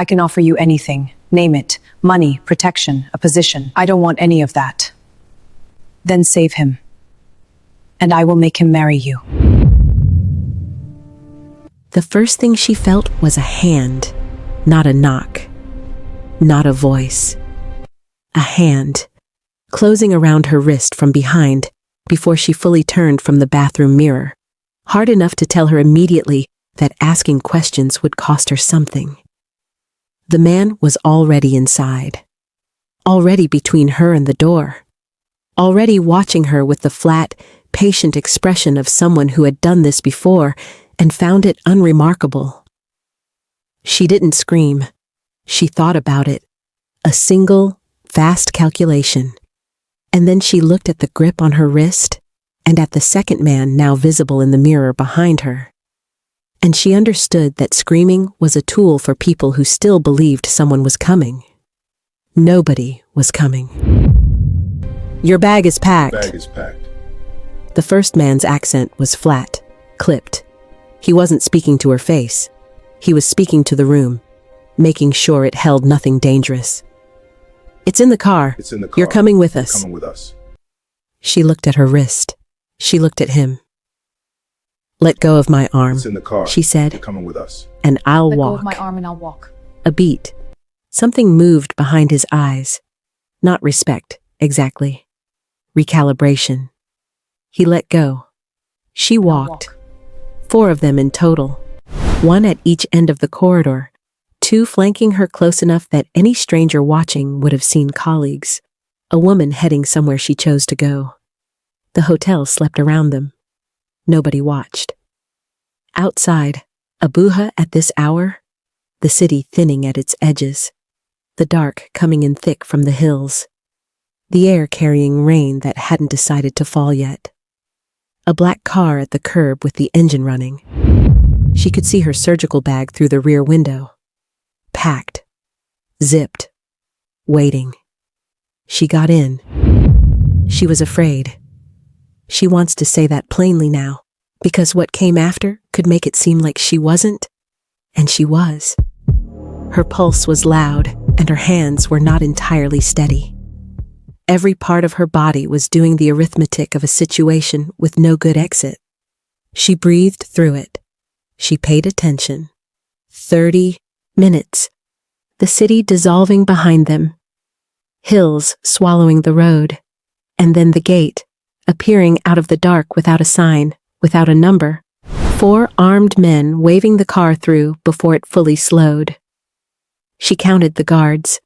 I can offer you anything. Name it. Money, protection, a position. I don't want any of that. Then save him. And I will make him marry you. The first thing she felt was a hand, not a knock, not a voice. A hand, closing around her wrist from behind before she fully turned from the bathroom mirror, hard enough to tell her immediately that asking questions would cost her something. The man was already inside, already between her and the door, already watching her with the flat, patient expression of someone who had done this before and found it unremarkable. She didn't scream. She thought about it. A single, fast calculation. And then she looked at the grip on her wrist and at the second man now visible in the mirror behind her. And she understood that screaming was a tool for people who still believed someone was coming. Nobody was coming. Your bag is packed. Bag is packed. The first man's accent was flat, clipped. He wasn't speaking to her face. He was speaking to the room, making sure it held nothing dangerous. It's in the car. It's in the car. You're coming with us. Coming with us. She looked at her wrist. She looked at him. Let go of my arm, It's in the car. she said, You're coming with us. and I'll Let walk. go of my arm and I'll walk. A beat. Something moved behind his eyes. Not respect, exactly. Recalibration. He let go. She walked. 4 of them in total. 1 at each end of the corridor. 2 flanking her close enough that any stranger watching would have seen colleagues. A woman heading somewhere she chose to go. The hotel slept around them. Nobody watched. Outside, Abuja at this hour, the city thinning at its edges, the dark coming in thick from the hills, the air carrying rain that hadn't decided to fall yet. A black car at the curb with the engine running. She could see her surgical bag through the rear window. Packed. Zipped. Waiting. She got in. She was afraid. She wants to say that plainly now, because what came after could make it seem like she wasn't, and she was. Her pulse was loud, and her hands were not entirely steady. Every part of her body was doing the arithmetic of a situation with no good exit. She breathed through it. She paid attention. 30 minutes. The city dissolving behind them. Hills swallowing the road. And then the gate, appearing out of the dark without a sign, without a number. 4 armed men waving the car through before it fully slowed. She counted the guards.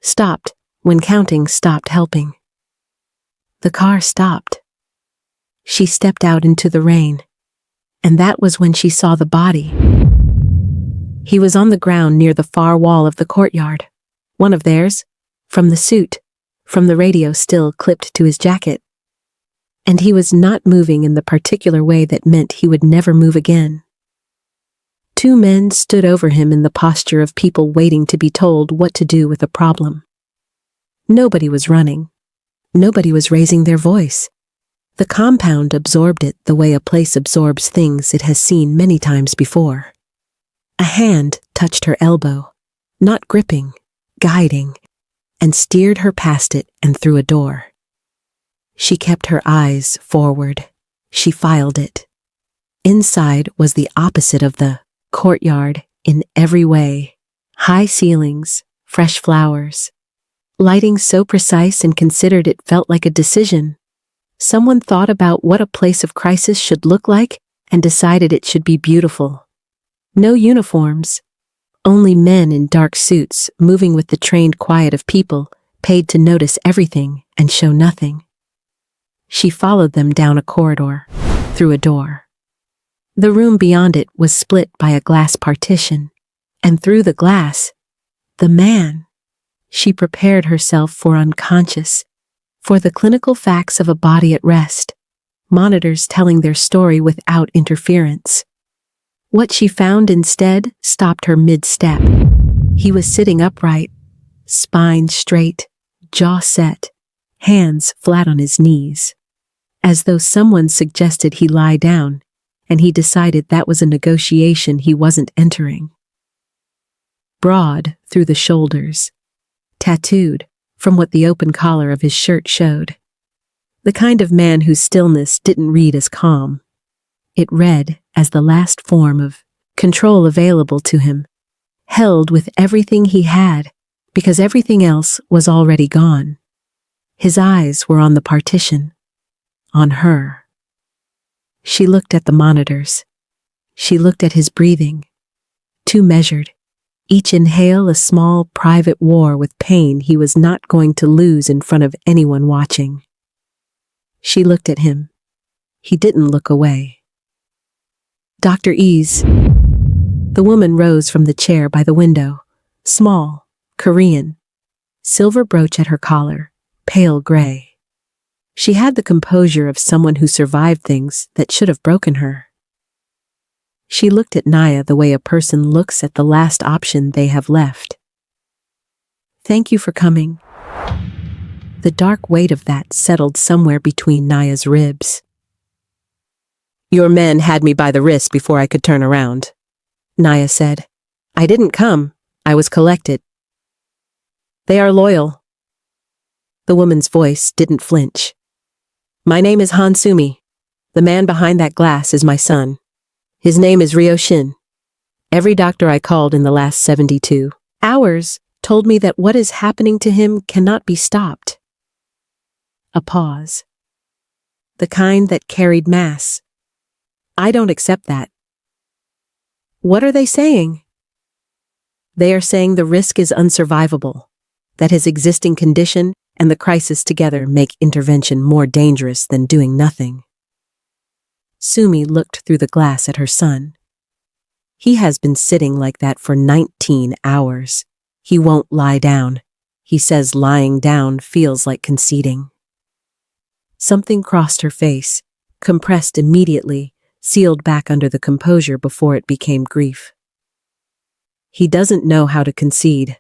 Stopped when counting stopped helping. The car stopped. She stepped out into the rain. And that was when she saw the body. He was on the ground near the far wall of the courtyard. One of theirs, from the suit, from the radio still clipped to his jacket. And he was not moving in the particular way that meant he would never move again. 2 men stood over him in the posture of people waiting to be told what to do with a problem. Nobody was running. Nobody was raising their voice. The compound absorbed it the way a place absorbs things it has seen many times before. A hand touched her elbow, not gripping, guiding, and steered her past it and through a door. She kept her eyes forward. She filed it. Inside was the opposite of the courtyard in every way. High ceilings, fresh flowers. Lighting so precise and considered it felt like a decision. Someone thought about what a place of crisis should look like and decided it should be beautiful. No uniforms. Only men in dark suits moving with the trained quiet of people paid to notice everything and show nothing. She followed them down a corridor, through a door. The room beyond it was split by a glass partition, and through the glass, the man. She prepared herself for unconscious, for the clinical facts of a body at rest, monitors telling their story without interference. What she found instead stopped her mid-step. He was sitting upright, spine straight, jaw set, hands flat on his knees, as though someone suggested he lie down, and he decided that was a negotiation he wasn't entering. broad through the shoulders, tattooed from what the open collar of his shirt showed. The kind of man whose stillness didn't read as calm. It read as the last form of control available to him, held with everything he had because everything else was already gone. His eyes were on the partition, on her. She looked at the monitors. She looked at his breathing, too measured, each inhale a small private war with pain he was not going to lose in front of anyone watching. She looked at him. He didn't look away. Dr. Ease. The woman rose from the chair by the window, small, Korean, silver brooch at her collar, pale gray. She had the composure of someone who survived things that should have broken her. She looked at Naya the way a person looks at the last option they have left. Thank you for coming. The dark weight of that settled somewhere between Naya's ribs. Your men had me by the wrist before I could turn around, Naya said. I didn't come, I was collected. They are loyal. The woman's voice didn't flinch. My name is Han Soomi. The man behind that glass is my son. His name is Ryo Shin. Every doctor I called in the last 72 hours told me that what is happening to him cannot be stopped. A pause. The kind that carried mass. I don't accept that. What are they saying? They are saying the risk is unsurvivable, that his existing condition and the crisis together make intervention more dangerous than doing nothing. Sumi looked through the glass at her son. He has been sitting like that for 19 hours. He won't lie down. He says lying down feels like conceding. Something crossed her face, compressed immediately, sealed back under the composure before it became grief. He doesn't know how to concede.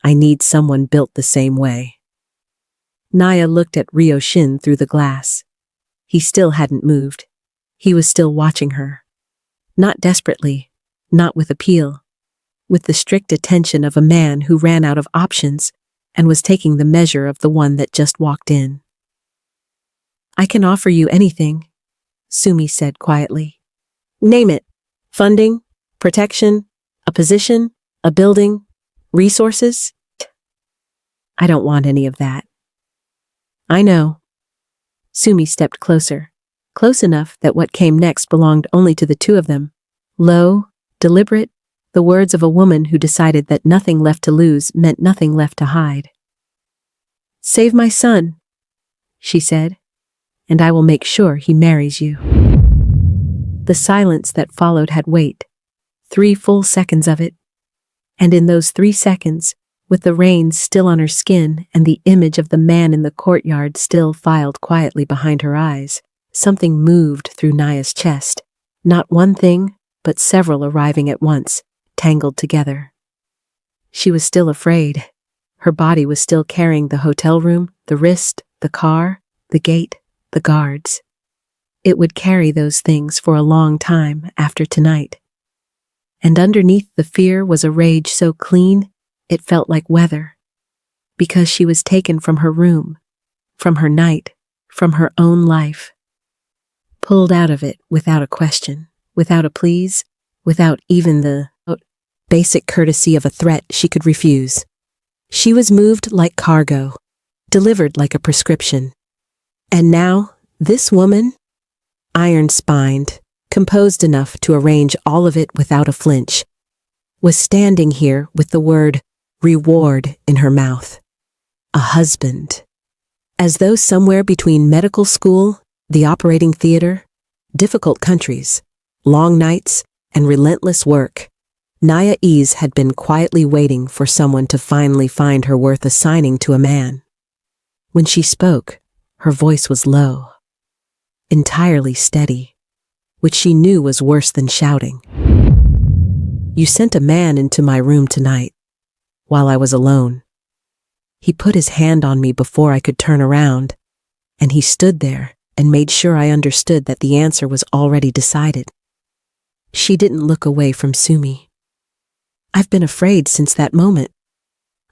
I need someone built the same way. Naya looked at Ryo Shin through the glass. He still hadn't moved. He was still watching her. Not desperately, not with appeal, with the strict attention of a man who ran out of options and was taking the measure of the one that just walked in. I can offer you anything, Sumi said quietly. Name it. Funding, protection, a position, a building, resources. I don't want any of that. I know. Sumi stepped closer, close enough that what came next belonged only to the two of them. Low, deliberate, the words of a woman who decided that nothing left to lose meant nothing left to hide. Save my son, she said, and I will make sure he marries you. The silence that followed had weight, 3 full seconds of it. And in those 3 seconds, with the reins still on her skin and the image of the man in the courtyard still filed quietly behind her eyes, something moved through Naya's chest. Not one thing, but several arriving at once, tangled together. She was still afraid. Her body was still carrying the hotel room, the wrist, the car, the gate, the guards. It would carry those things for a long time after tonight. And underneath the fear was a rage so clean, it felt like weather. Because she was taken from her room, from her night, from her own life. Pulled out of it without a question, without a please, without even the basic courtesy of a threat she could refuse. She was moved like cargo, delivered like a prescription. And now, this woman, iron-spined, composed enough to arrange all of it without a flinch, was standing here with the word reward in her mouth. A husband. As though somewhere between medical school, the operating theater, difficult countries, long nights, and relentless work, Naya Ease had been quietly waiting for someone to finally find her worth assigning to a man. When she spoke, her voice was low, entirely steady, which she knew was worse than shouting. You sent a man into my room tonight, while I was alone. He put his hand on me before I could turn around, and he stood there and made sure I understood that the answer was already decided. She didn't look away from Sumi. I've been afraid since that moment.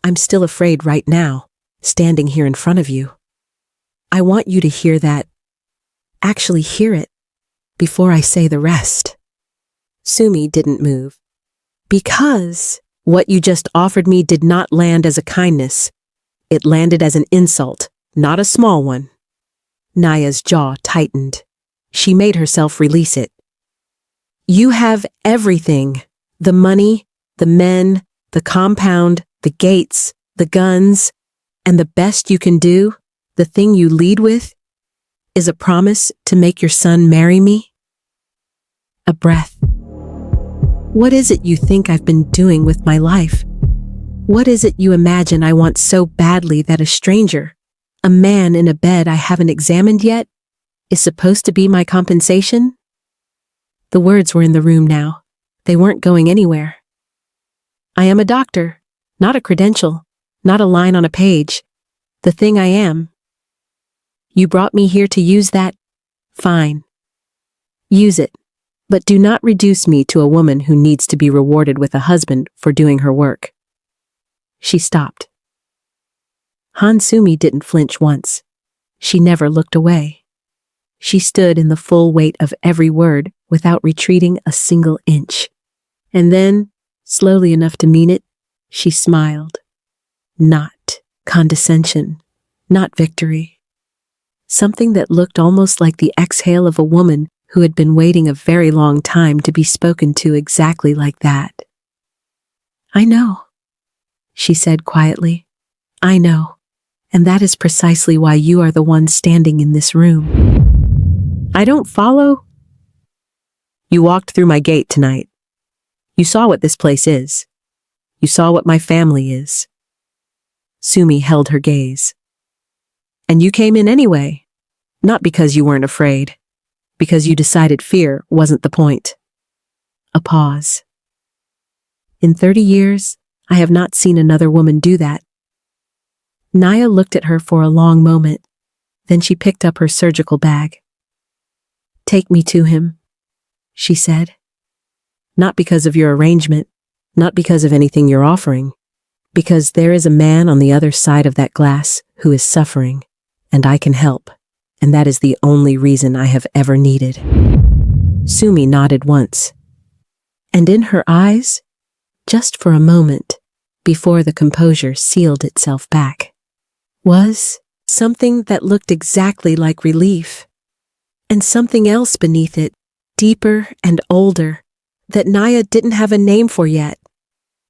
I'm still afraid right now, standing here in front of you. I want you to hear that. Actually hear it, before I say the rest. Soomi didn't move. Because what you just offered me did not land as a kindness. It landed as an insult, not a small one. Naya's jaw tightened. She made herself release it. You have everything. The money, the men, the compound, the gates, the guns, and the best you can do, the thing you lead with, is a promise to make your son marry me? A breath. What is it you think I've been doing with my life? What is it you imagine I want so badly that a stranger, a man in a bed I haven't examined yet, is supposed to be my compensation? The words were in the room now. They weren't going anywhere. I am a doctor, not a credential, not a line on a page. The thing I am. You brought me here to use that? Fine. Use it. But do not reduce me to a woman who needs to be rewarded with a husband for doing her work. She stopped. Han Soomi didn't flinch once. She never looked away. She stood in the full weight of every word without retreating a single inch. And then, slowly enough to mean it, she smiled. Not condescension, not victory. Something that looked almost like the exhale of a woman who had been waiting a very long time to be spoken to exactly like that. I know, she said quietly. I know, and that is precisely why you are the one standing in this room. I don't follow. You walked through my gate tonight. You saw what this place is. You saw what my family is. Soomi held her gaze. And you came in anyway, not because you weren't afraid, because you decided fear wasn't the point. A pause. In 30 years, I have not seen another woman do that. Naya looked at her for a long moment. Then she picked up her surgical bag. Take me to him, she said. Not because of your arrangement, not because of anything you're offering, because there is a man on the other side of that glass who is suffering, and I can help, and that is the only reason I have ever needed. Soomi nodded once, and in her eyes, just for a moment, before the composure sealed itself back, was something that looked exactly like relief, and something else beneath it, deeper and older, that Naya didn't have a name for yet.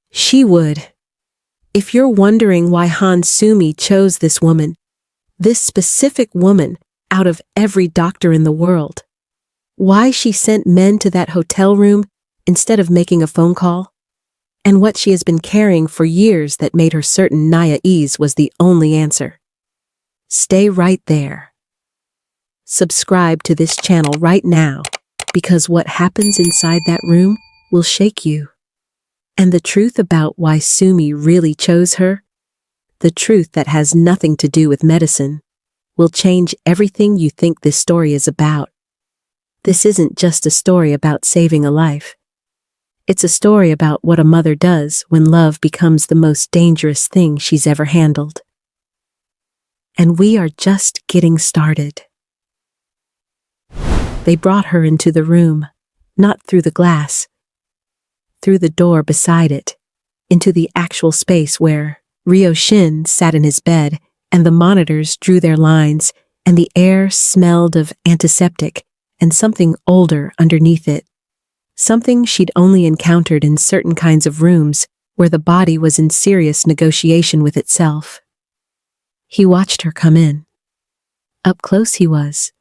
She would. If you're wondering why Han Soomi chose this woman, this specific woman out of every doctor in the world, why she sent men to that hotel room instead of making a phone call, and what she has been carrying for years that made her certain Naya-ese was the only answer. Stay right there. Subscribe to this channel right now, because what happens inside that room will shake you. And the truth about why Soomi really chose her, the truth that has nothing to do with medicine, will change everything you think this story is about. This isn't just a story about saving a life. It's a story about what a mother does when love becomes the most dangerous thing she's ever handled. And we are just getting started. They brought her into the room, not through the glass, through the door beside it, into the actual space where Ryo Shin sat in his bed and the monitors drew their lines and the air smelled of antiseptic and something older underneath it. Something she'd only encountered in certain kinds of rooms where the body was in serious negotiation with itself. He watched her come in. Up close he was.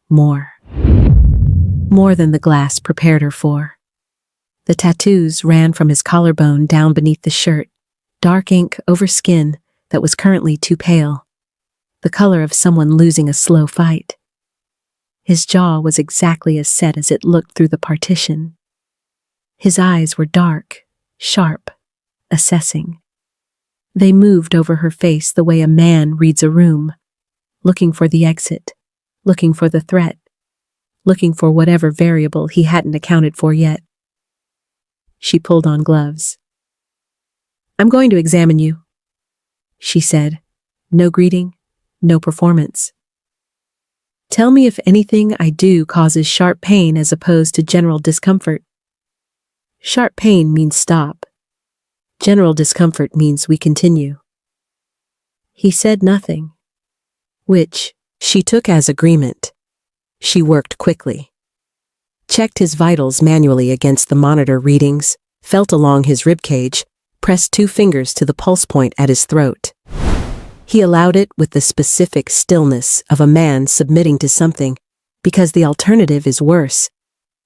More than the glass prepared her for. The tattoos ran from his collarbone down beneath the shirt, dark ink over skin that was currently too pale, the color of someone losing a slow fight. His jaw was exactly as set as it looked through the partition. His eyes were dark, sharp, assessing. They moved over her face the way a man reads a room, looking for the exit, looking for the threat, looking for whatever variable he hadn't accounted for yet. She pulled on gloves. I'm going to examine you, she said. No greeting, no performance. Tell me if anything I do causes sharp pain as opposed to general discomfort. Sharp pain means stop. General discomfort means we continue. He said nothing, which she took as agreement. She worked quickly, checked his vitals manually against the monitor readings, felt along his ribcage, pressed 2 fingers to the pulse point at his throat. He allowed it with the specific stillness of a man submitting to something because the alternative is worse,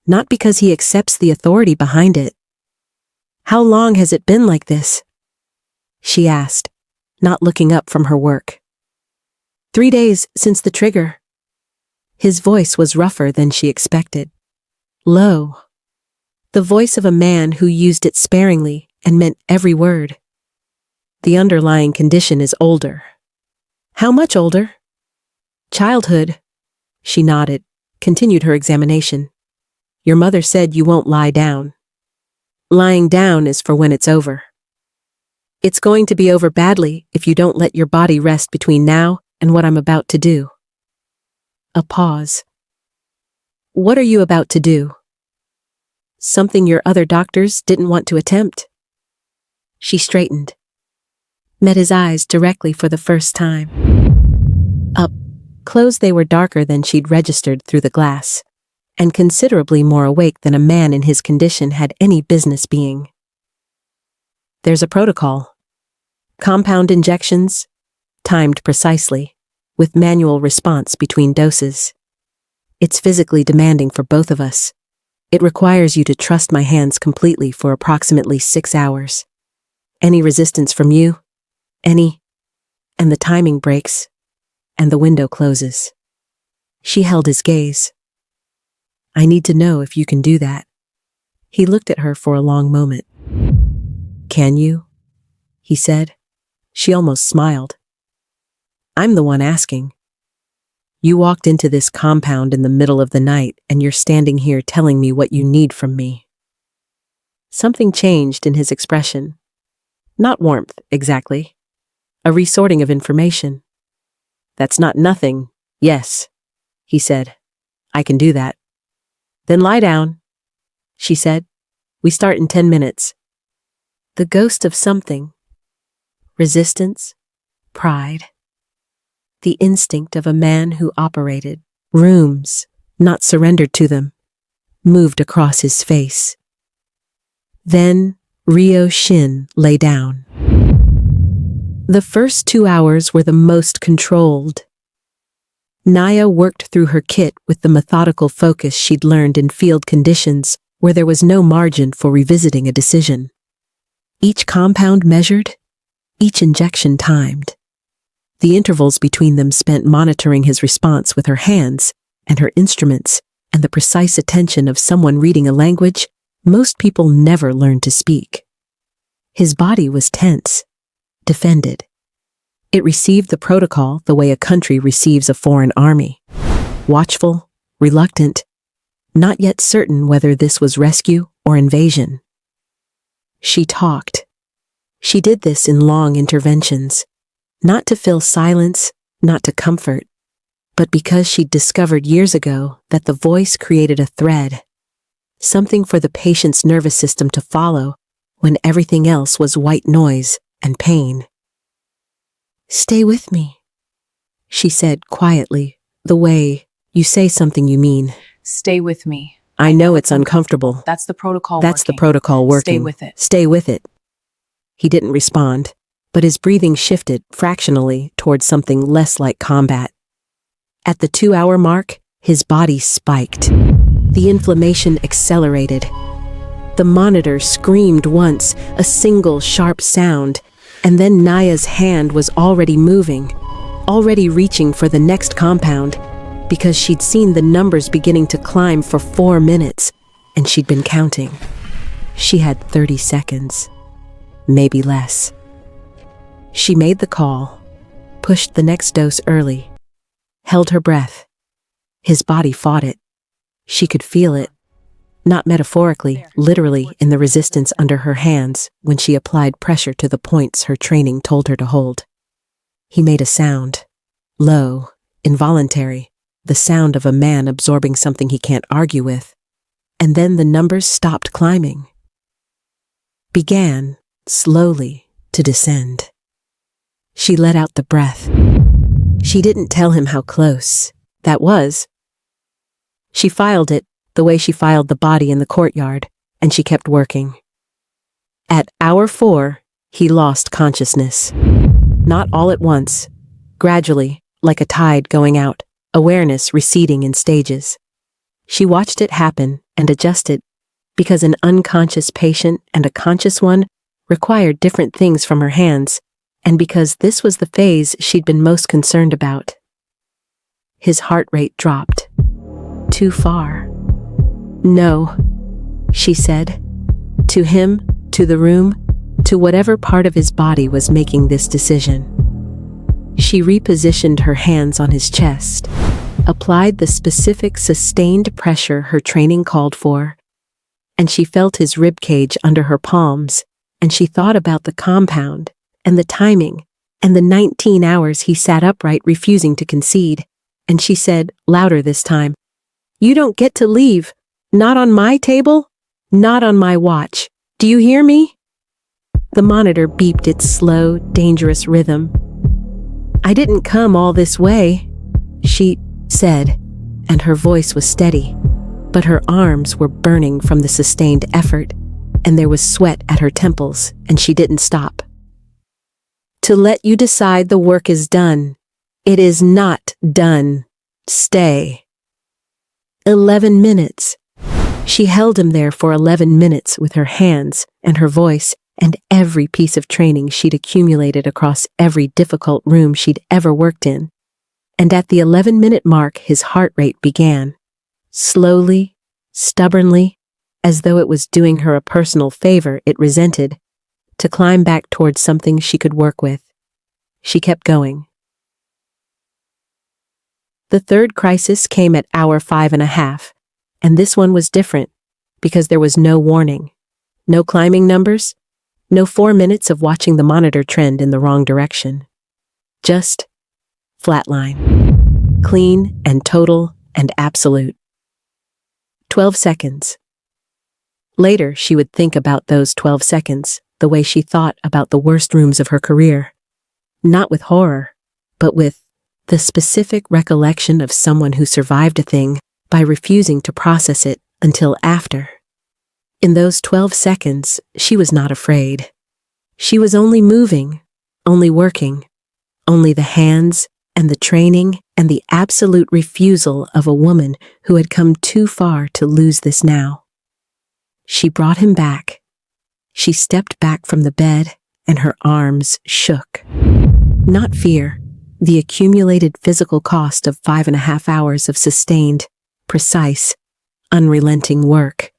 not because he accepts the authority behind it. How long has it been like this? She asked, not looking up from her work. 3 days since the trigger. His voice was rougher than she expected. Low. The voice of a man who used it sparingly and meant every word. The underlying condition is older. How much older? Childhood. She nodded, continued her examination. Your mother said you won't lie down. Lying down is for when it's over. It's going to be over badly if you don't let your body rest between now and what I'm about to do. A pause. What are you about to do? Something your other doctors didn't want to attempt. She straightened, met his eyes directly for the first time. Up close they were darker than she'd registered through the glass, and considerably more awake than a man in his condition had any business being. There's a protocol. Compound injections, timed precisely, with manual response between doses. It's physically demanding for both of us. It requires you to trust my hands completely for approximately 6 hours. Any resistance from you, and the timing breaks, and the window closes. She held his gaze. I need to know if you can do that. He looked at her for a long moment. Can you? He said. She almost smiled. I'm the one asking. You walked into this compound in the middle of the night and you're standing here telling me what you need from me. Something changed in his expression. Not warmth, exactly. A resorting of information. That's not nothing, yes, he said. I can do that. Then lie down, she said. We start in 10 minutes. The ghost of something. Resistance, pride. The instinct of a man who operated rooms, not surrendered to them, moved across his face. Then Ryo Shin lay down. The first 2 hours were the most controlled. Naya worked through her kit with the methodical focus she'd learned in field conditions where there was no margin for revisiting a decision. Each compound measured, each injection timed. The intervals between them spent monitoring his response with her hands and her instruments and the precise attention of someone reading a language most people never learn to speak. His body was tense, defended. It received the protocol the way a country receives a foreign army. Watchful, reluctant, not yet certain whether this was rescue or invasion. She talked. She did this in long interventions, not to fill silence, not to comfort, but because she'd discovered years ago that the voice created a thread, something for the patient's nervous system to follow when everything else was white noise and pain. Stay with me, she said quietly, the way you say something you mean. Stay with me. I know it's uncomfortable. That's the protocol That's working. the protocol working. Stay with it. Stay with it. He didn't respond, but his breathing shifted fractionally towards something less like combat. At the 2-hour mark, his body spiked. The inflammation accelerated. The monitor screamed once, a single sharp sound, and then Naya's hand was already moving, already reaching for the next compound, because she'd seen the numbers beginning to climb for 4 minutes, and she'd been counting. She had 30 seconds, maybe less. She made the call, pushed the next dose early, held her breath. His body fought it. She could feel it. not metaphorically, literally in the resistance under her hands when she applied pressure to the points her training told her to hold. He made a sound. Low, involuntary, the sound of a man absorbing something he can't argue with. And then the numbers stopped climbing. Began, slowly, to descend. She let out the breath. She didn't tell him how close that was. She filed it the way she filed the body in the courtyard, and she kept working. At hour 4, he lost consciousness. Not all at once, gradually, like a tide going out, awareness receding in stages. She watched it happen and adjusted, because an unconscious patient and a conscious one required different things from her hands, and because this was the phase she'd been most concerned about. His heart rate dropped. Too far. No, she said. To him, to the room, to whatever part of his body was making this decision. She repositioned her hands on his chest, applied the specific sustained pressure her training called for, and she felt his ribcage under her palms, and she thought about the compound, and the timing, and the 19 hours he sat upright refusing to concede, and she said, louder this time, "You don't get to leave. Not on my table. Not on my watch. Do you hear me?" The monitor beeped its slow, dangerous rhythm. "I didn't come all this way," she said, and her voice was steady, but her arms were burning from the sustained effort, and there was sweat at her temples, and she didn't stop. "To let you decide the work is done. It is not done. Stay." 11 minutes. She held him there for 11 minutes with her hands and her voice and every piece of training she'd accumulated across every difficult room she'd ever worked in. And at the 11-minute mark, his heart rate began. Slowly, stubbornly, as though it was doing her a personal favor it resented, to climb back towards something she could work with. She kept going. The third crisis came at hour 5.5, and this one was different, because there was no warning. No climbing numbers, no 4 minutes of watching the monitor trend in the wrong direction. Just flatline. Clean and total and absolute. 12 seconds. Later, she would think about those 12 seconds the way she thought about the worst rooms of her career. Not with horror, but with the specific recollection of someone who survived a thing by refusing to process it until after. In those 12 seconds, she was not afraid. She was only moving, only working, only the hands and the training and the absolute refusal of a woman who had come too far to lose this now. She brought him back. She stepped back from the bed, and her arms shook. Not fear, the accumulated physical cost of 5.5 hours of sustained, precise, unrelenting work.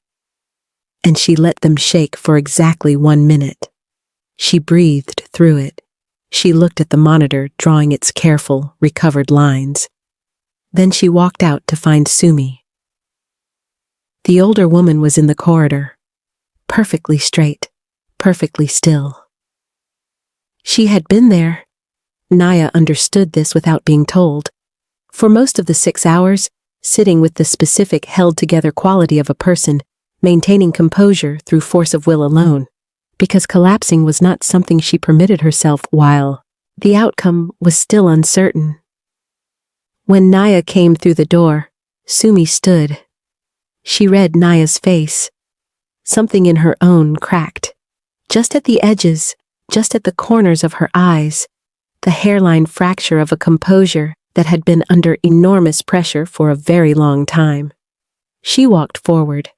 And she let them shake for exactly 1 minute. She breathed through it. She looked at the monitor drawing its careful, recovered lines. Then she walked out to find Soomi. The older woman was in the corridor, perfectly straight, perfectly still. She had been there. Naya understood this without being told. For most of the 6 hours, sitting with the specific held-together quality of a person, maintaining composure through force of will alone, because collapsing was not something she permitted herself while the outcome was still uncertain. When Naya came through the door, Soomi stood. She read Naya's face. Something in her own cracked. Just at the edges, just at the corners of her eyes, the hairline fracture of a composure that had been under enormous pressure for a very long time. She walked forward.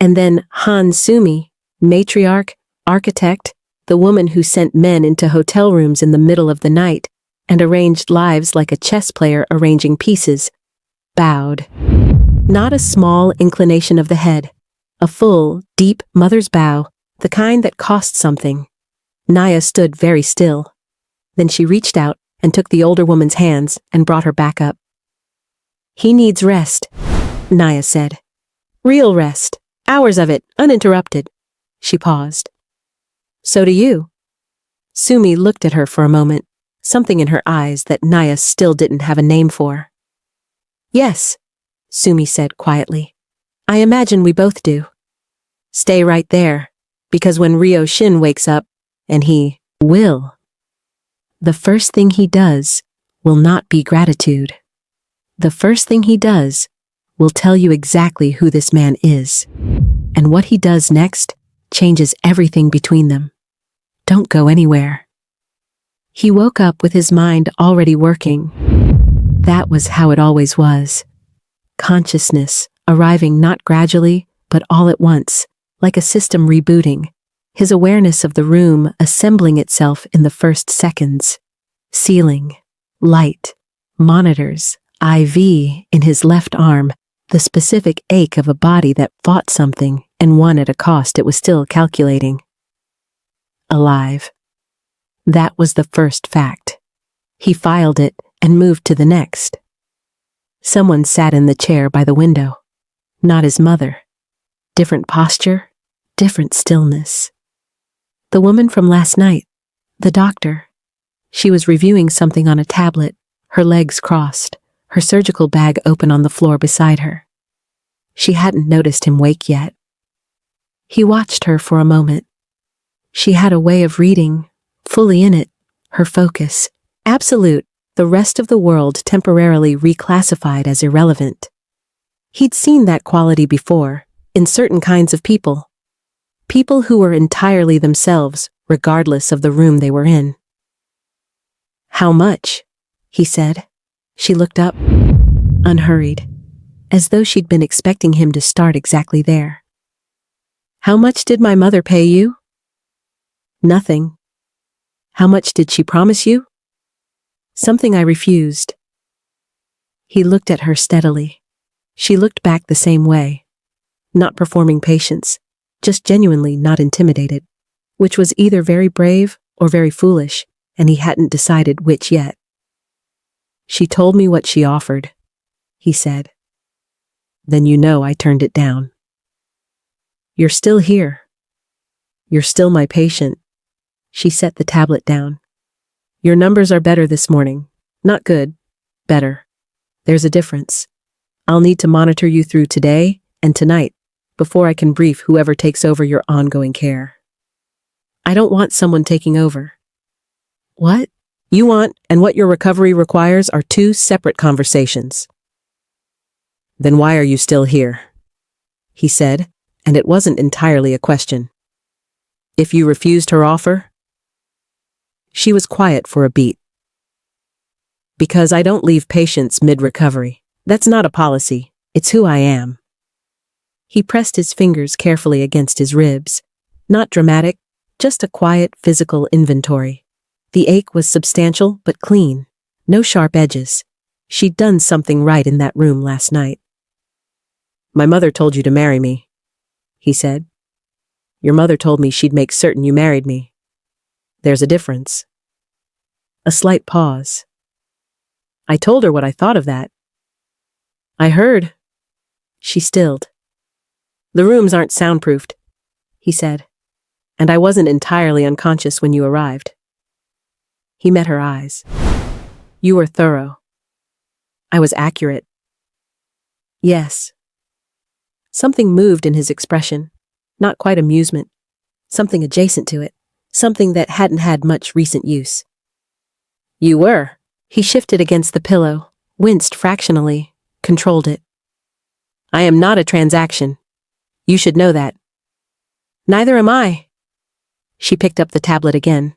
And then Han Soomi, matriarch, architect, the woman who sent men into hotel rooms in the middle of the night and arranged lives like a chess player arranging pieces, bowed. Not a small inclination of the head, a full, deep mother's bow, the kind that cost something. Naya stood very still. Then she reached out and took the older woman's hands and brought her back up. "He needs rest," Naya said. "Real rest. Hours of it, uninterrupted. She paused. So do you. Soomi looked at her for a moment, something in her eyes that Naya still didn't have a name for. Yes, Soomi said quietly. I imagine we both do. Stay right there, because when Ryo Shin wakes up, and he will, the first thing he does will not be gratitude. The first thing he does will tell you exactly who this man is. And what he does next changes everything between them. Don't go anywhere. He woke up with his mind already working. That was how it always was. Consciousness arriving not gradually, but all at once, like a system rebooting. His awareness of the room assembling itself in the first seconds. Ceiling, light, monitors, IV in his left arm, the specific ache of a body that fought something and won at a cost it was still calculating. Alive. That was the first fact. He filed it and moved to the next. Someone sat in the chair by the window. Not his mother. Different posture, different stillness. The woman from last night, the doctor. She was reviewing something on a tablet, her legs crossed, her surgical bag open on the floor beside her. She hadn't noticed him wake yet. He watched her for a moment. She had a way of reading, fully in it, her focus, absolute, the rest of the world temporarily reclassified as irrelevant. He'd seen that quality before, in certain kinds of people. People who were entirely themselves, regardless of the room they were in. How much? He said. She looked up, unhurried, as though she'd been expecting him to start exactly there. How much did my mother pay you? Nothing. How much did she promise you? Something I refused. He looked at her steadily. She looked back the same way. Not performing patience, just genuinely not intimidated, which was either very brave or very foolish, and he hadn't decided which yet. She told me what she offered, he said. Then you know I turned it down. You're still here. You're still my patient. She set the tablet down. Your numbers are better this morning. Not good. Better. There's a difference. I'll need to monitor you through today and tonight before I can brief whoever takes over your ongoing care. I don't want someone taking over. What you want and what your recovery requires are two separate conversations. Then why are you still here? He said, and it wasn't entirely a question. If you refused her offer? She was quiet for a beat. Because I don't leave patients mid-recovery. That's not a policy. It's who I am. He pressed his fingers carefully against his ribs. Not dramatic, just a quiet physical inventory. The ache was substantial but clean. No sharp edges. She'd done something right in that room last night. My mother told you to marry me, he said. Your mother told me she'd make certain you married me. There's a difference. A slight pause. I told her what I thought of that. I heard. She stilled. The rooms aren't soundproofed, he said, and I wasn't entirely unconscious when you arrived. He met her eyes. You were thorough. I was accurate. Yes. Something moved in his expression, not quite amusement, something adjacent to it, something that hadn't had much recent use. You were. He shifted against the pillow, winced fractionally, controlled it. I am not a transaction. You should know that. Neither am I. She picked up the tablet again.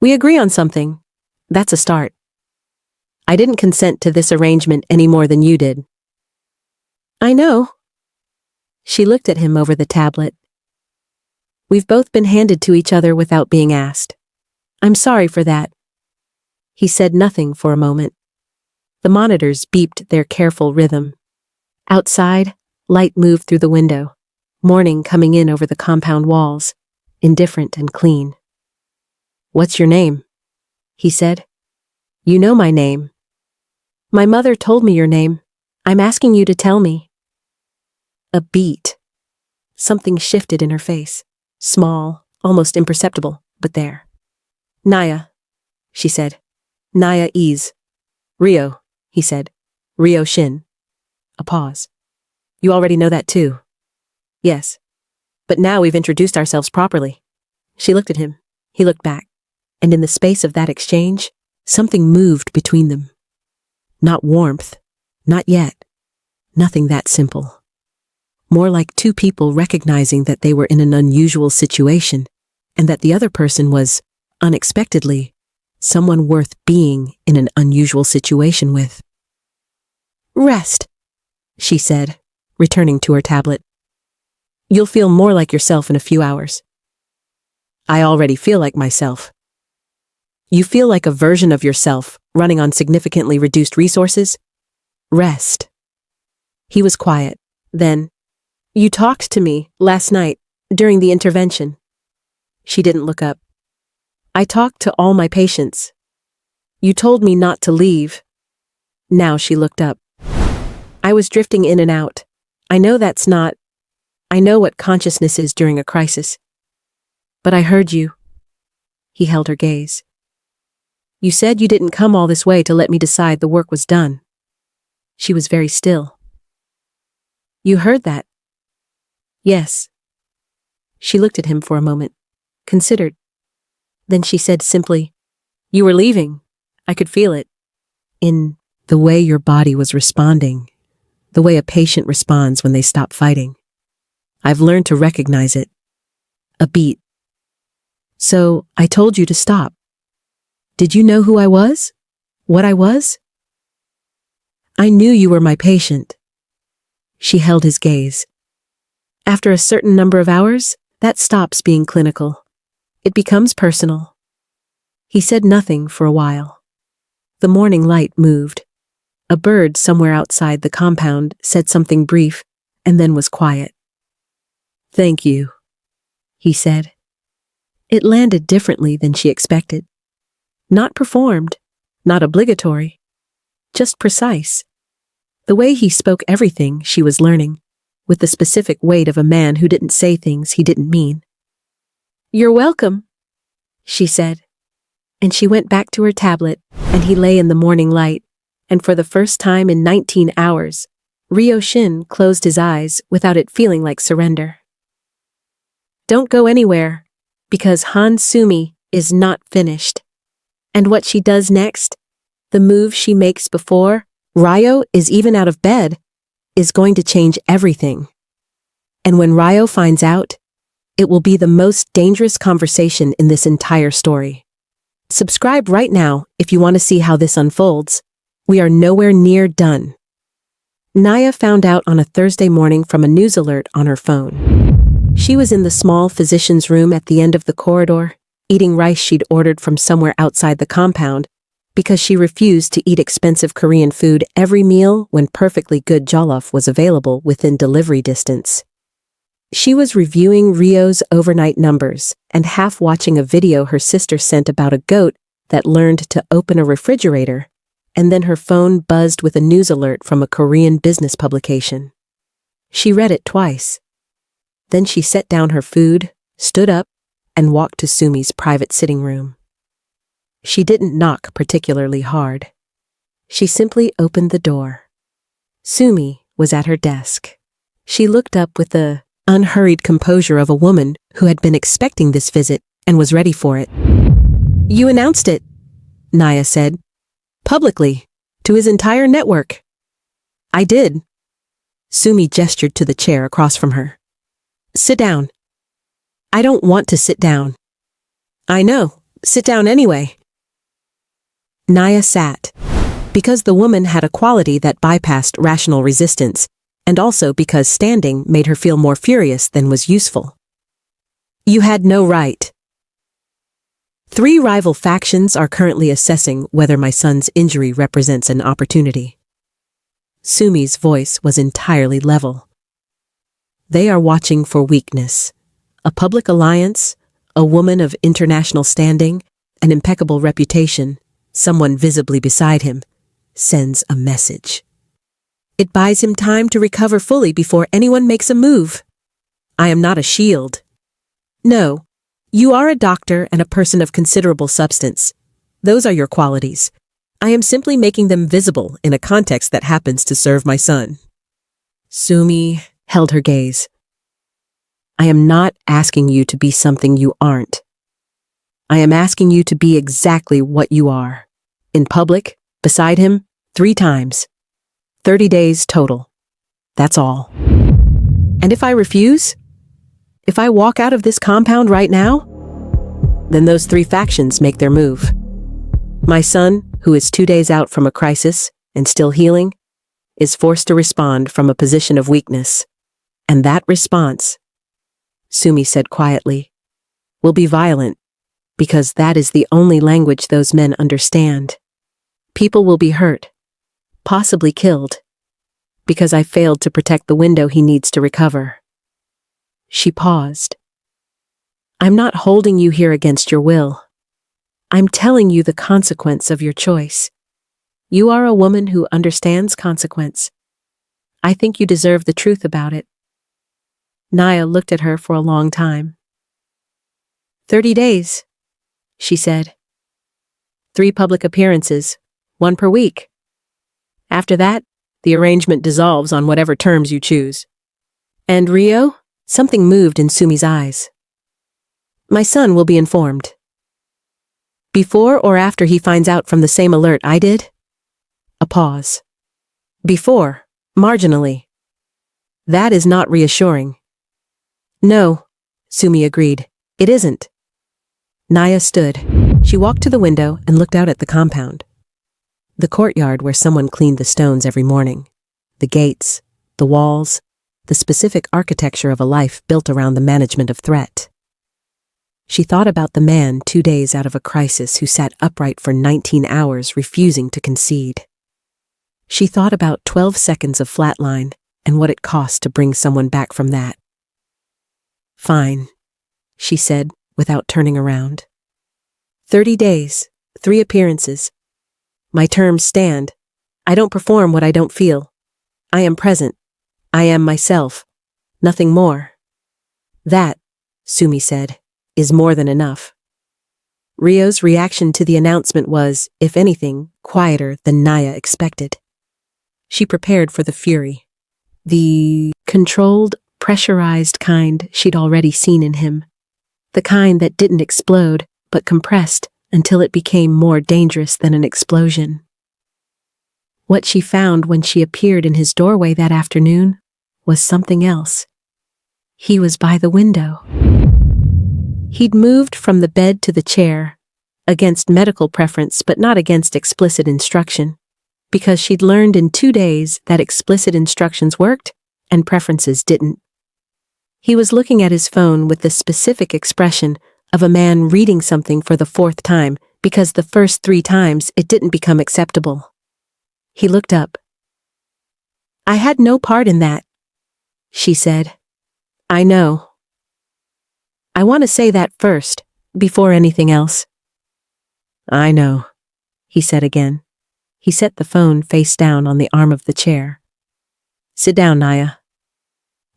We agree on something. That's a start. I didn't consent to this arrangement any more than you did. I know. She looked at him over the tablet. We've both been handed to each other without being asked. I'm sorry for that. He said nothing for a moment. The monitors beeped their careful rhythm. Outside, light moved through the window, morning coming in over the compound walls, indifferent and clean. What's your name? He said. You know my name. My mother told me your name. I'm asking you to tell me. A beat. Something shifted in her face. Small, almost imperceptible, but there. Naya, she said. Naya Ease. Rio, he said. Rio Shin. A pause. You already know that too. Yes. But now we've introduced ourselves properly. She looked at him. He looked back. And in the space of that exchange, something moved between them. Not warmth. Not yet. Nothing that simple. More like two people recognizing that they were in an unusual situation and that the other person was, unexpectedly, someone worth being in an unusual situation with. Rest, she said, returning to her tablet. You'll feel more like yourself in a few hours. I already feel like myself. You feel like a version of yourself running on significantly reduced resources? Rest. He was quiet. Then, you talked to me last night during the intervention. She didn't look up. I talked to all my patients. You told me not to leave. Now she looked up. I was drifting in and out. I know what consciousness is during a crisis. But I heard you. He held her gaze. You said you didn't come all this way to let me decide the work was done. She was very still. You heard that? Yes. She looked at him for a moment, considered. Then she said simply, You were leaving. I could feel it. In the way your body was responding, the way a patient responds when they stop fighting. I've learned to recognize it. A beat. So I told you to stop. Did you know who I was? What I was? I knew you were my patient. She held his gaze. After a certain number of hours, that stops being clinical. It becomes personal. He said nothing for a while. The morning light moved. A bird somewhere outside the compound said something brief and then was quiet. Thank you, he said. It landed differently than she expected. Not performed, not obligatory, just precise. The way he spoke everything she was learning, with the specific weight of a man who didn't say things he didn't mean. You're welcome, she said. And she went back to her tablet, and he lay in the morning light, and for the first time in 19 hours, Rio Shin closed his eyes without it feeling like surrender. Don't go anywhere, because Han Soomi is not finished. And what she does next, the move she makes before Ryo is even out of bed, is going to change everything. And when Ryo finds out, it will be the most dangerous conversation in this entire story. Subscribe right now if you want to see how this unfolds. We are nowhere near done. Naya found out on a Thursday morning from a news alert on her phone. She was in the small physician's room at the end of the corridor, eating rice she'd ordered from somewhere outside the compound, because she refused to eat expensive Korean food every meal when perfectly good jollof was available within delivery distance. She was reviewing Rio's overnight numbers and half watching a video her sister sent about a goat that learned to open a refrigerator, and then her phone buzzed with a news alert from a Korean business publication. She read it twice. Then she set down her food, stood up, and walked to Sumi's private sitting room. She didn't knock particularly hard. She simply opened the door. Soomi was at her desk. She looked up with the unhurried composure of a woman who had been expecting this visit and was ready for it. You announced it, Naya said, publicly, to his entire network. I did. Soomi gestured to the chair across from her. Sit down. I don't want to sit down. I know. Sit down anyway. Naya sat, because the woman had a quality that bypassed rational resistance, and also because standing made her feel more furious than was useful. You had no right. 3 rival factions are currently assessing whether my son's injury represents an opportunity. Sumi's voice was entirely level. They are watching for weakness. A public alliance, a woman of international standing, an impeccable reputation, someone visibly beside him, sends a message. It buys him time to recover fully before anyone makes a move. I am not a shield. No, you are a doctor and a person of considerable substance. Those are your qualities. I am simply making them visible in a context that happens to serve my son. Soomi held her gaze. I am not asking you to be something you aren't. I am asking you to be exactly what you are. In public, beside him, 3 times. 30 days total. That's all. And if I refuse? If I walk out of this compound right now? Then those 3 factions make their move. My son, who is 2 days out from a crisis and still healing, is forced to respond from a position of weakness. And that response, Soomi said quietly, will be violent, because that is the only language those men understand. People will be hurt, possibly killed, because I failed to protect the window he needs to recover. She paused. I'm not holding you here against your will. I'm telling you the consequence of your choice. You are a woman who understands consequence. I think you deserve the truth about it. Naya looked at her for a long time. 30 days, she said. 3 public appearances, 1 per week. After that, the arrangement dissolves on whatever terms you choose. And Rio? Something moved in Sumi's eyes. My son will be informed. Before or after he finds out from the same alert I did? A pause. Before, marginally. That is not reassuring. No, Soomi agreed. It isn't. Naya stood. She walked to the window and looked out at the compound. The courtyard where someone cleaned the stones every morning. The gates, the walls, the specific architecture of a life built around the management of threat. She thought about the man 2 days out of a crisis who sat upright for 19 hours refusing to concede. She thought about 12 seconds of flatline and what it cost to bring someone back from that. Fine, she said without turning around. 30 days, 3 appearances. My terms stand. I don't perform what I don't feel. I am present. I am myself. Nothing more. That, Soomi said, is more than enough. Rio's reaction to the announcement was, if anything, quieter than Naya expected. She prepared for the fury. The controlled, pressurized kind she'd already seen in him. The kind that didn't explode, but compressed until it became more dangerous than an explosion. What she found when she appeared in his doorway that afternoon was something else. He was by the window. He'd moved from the bed to the chair, against medical preference but not against explicit instruction, because she'd learned in 2 days that explicit instructions worked and preferences didn't. He was looking at his phone with the specific expression of a man reading something for the 4th time because the first 3 times it didn't become acceptable. He looked up. I had no part in that, she said. I know. I want to say that first, before anything else. I know, he said again. He set the phone face down on the arm of the chair. Sit down, Naya.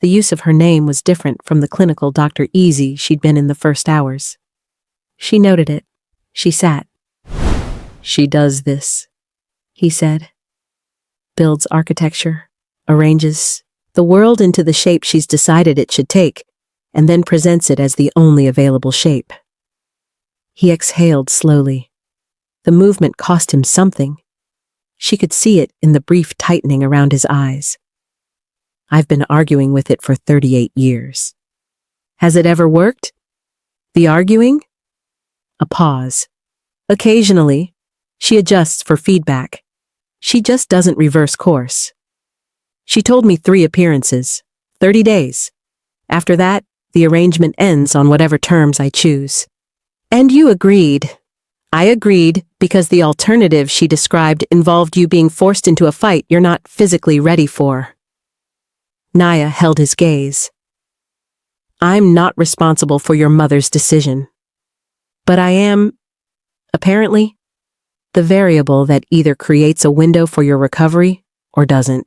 The use of her name was different from the clinical Dr. Easy she'd been in the first hours. She noted it. She sat. She does this, he said. Builds architecture, arranges the world into the shape she's decided it should take, and then presents it as the only available shape. He exhaled slowly. The movement cost him something. She could see it in the brief tightening around his eyes. I've been arguing with it for 38 years. Has it ever worked? The arguing? A pause. Occasionally, she adjusts for feedback. She just doesn't reverse course. She told me 3 appearances, 30 days. After that, the arrangement ends on whatever terms I choose. And you agreed. I agreed because the alternative she described involved you being forced into a fight you're not physically ready for. Naya held his gaze. I'm not responsible for your mother's decision. But I am, apparently, the variable that either creates a window for your recovery or doesn't.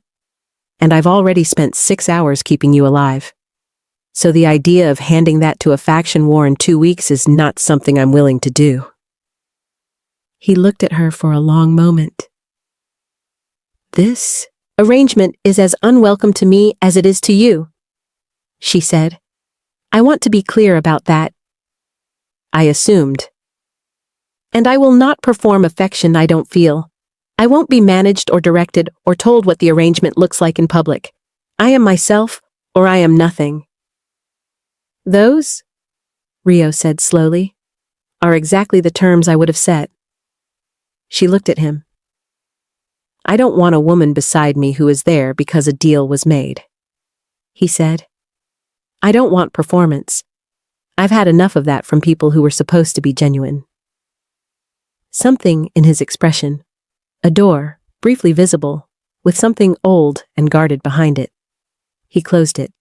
And I've already spent 6 hours keeping you alive. So the idea of handing that to a faction war in 2 weeks is not something I'm willing to do. He looked at her for a long moment. This arrangement is as unwelcome to me as it is to you, she said. I want to be clear about that. I assumed. And I will not perform affection I don't feel. I won't be managed or directed or told what the arrangement looks like in public. I am myself, or I am nothing. Those, Rio said slowly, are exactly the terms I would have set. She looked at him. I don't want a woman beside me who is there because a deal was made, he said. I don't want performance. I've had enough of that from people who were supposed to be genuine. Something in his expression, a door, briefly visible, with something old and guarded behind it. He closed it.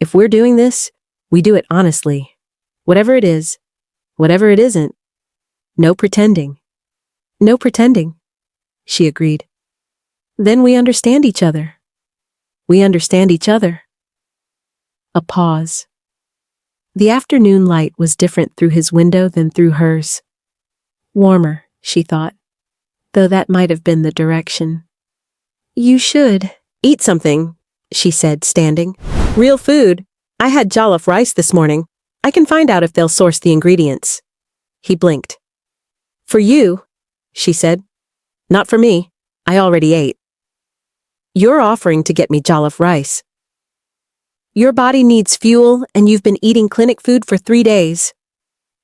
If we're doing this, we do it honestly. Whatever it is, whatever it isn't. No pretending. No pretending, she agreed. Then we understand each other. We understand each other. A pause. The afternoon light was different through his window than through hers. Warmer, she thought, though that might have been the direction. You should eat something, she said, standing. Real food. I had jollof rice this morning. I can find out if they'll source the ingredients. He blinked. For you, she said. Not for me. I already ate. You're offering to get me jollof rice. Your body needs fuel, and you've been eating clinic food for 3 days.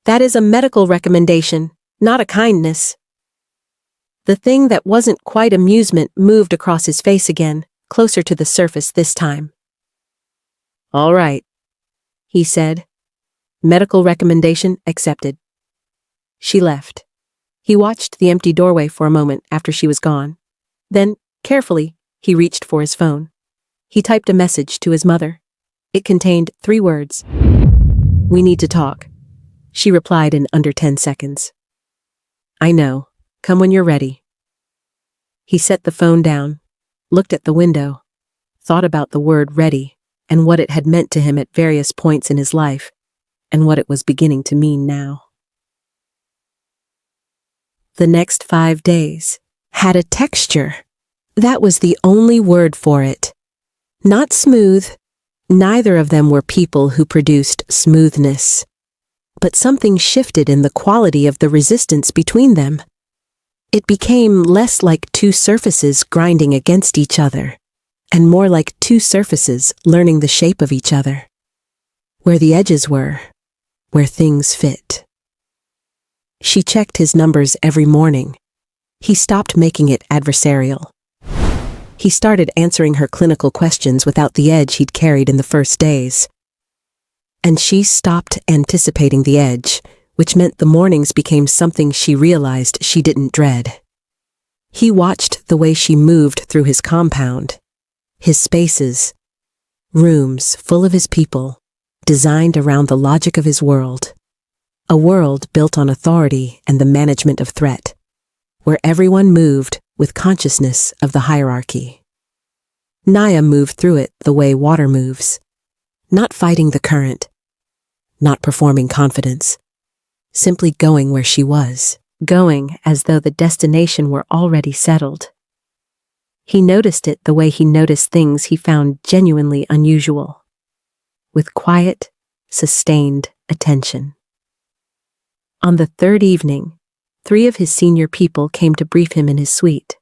That is a medical recommendation, not a kindness. The thing that wasn't quite amusement moved across his face again, closer to the surface this time. All right, he said. Medical recommendation accepted. She left. He watched the empty doorway for a moment after she was gone. Then, carefully, he reached for his phone. He typed a message to his mother. It contained 3 words. We need to talk. She replied in under 10 seconds. I know. Come when you're ready. He set the phone down, looked at the window, thought about the word ready and what it had meant to him at various points in his life and what it was beginning to mean now. The next 5 days had a texture. That was the only word for it. Not smooth. Neither of them were people who produced smoothness. But something shifted in the quality of the resistance between them. It became less like 2 surfaces grinding against each other, and more like 2 surfaces learning the shape of each other. Where the edges were, where things fit. She checked his numbers every morning. He stopped making it adversarial. He started answering her clinical questions without the edge he'd carried in the first days. And she stopped anticipating the edge, which meant the mornings became something she realized she didn't dread. He watched the way she moved through his compound, his spaces, rooms full of his people, designed around the logic of his world. A world built on authority and the management of threat, where everyone moved with consciousness of the hierarchy. Naya moved through it the way water moves, not fighting the current, not performing confidence, simply going where she was, going as though the destination were already settled. He noticed it the way he noticed things he found genuinely unusual, with quiet, sustained attention. On the 3rd evening, 3 of his senior people came to brief him in his suite.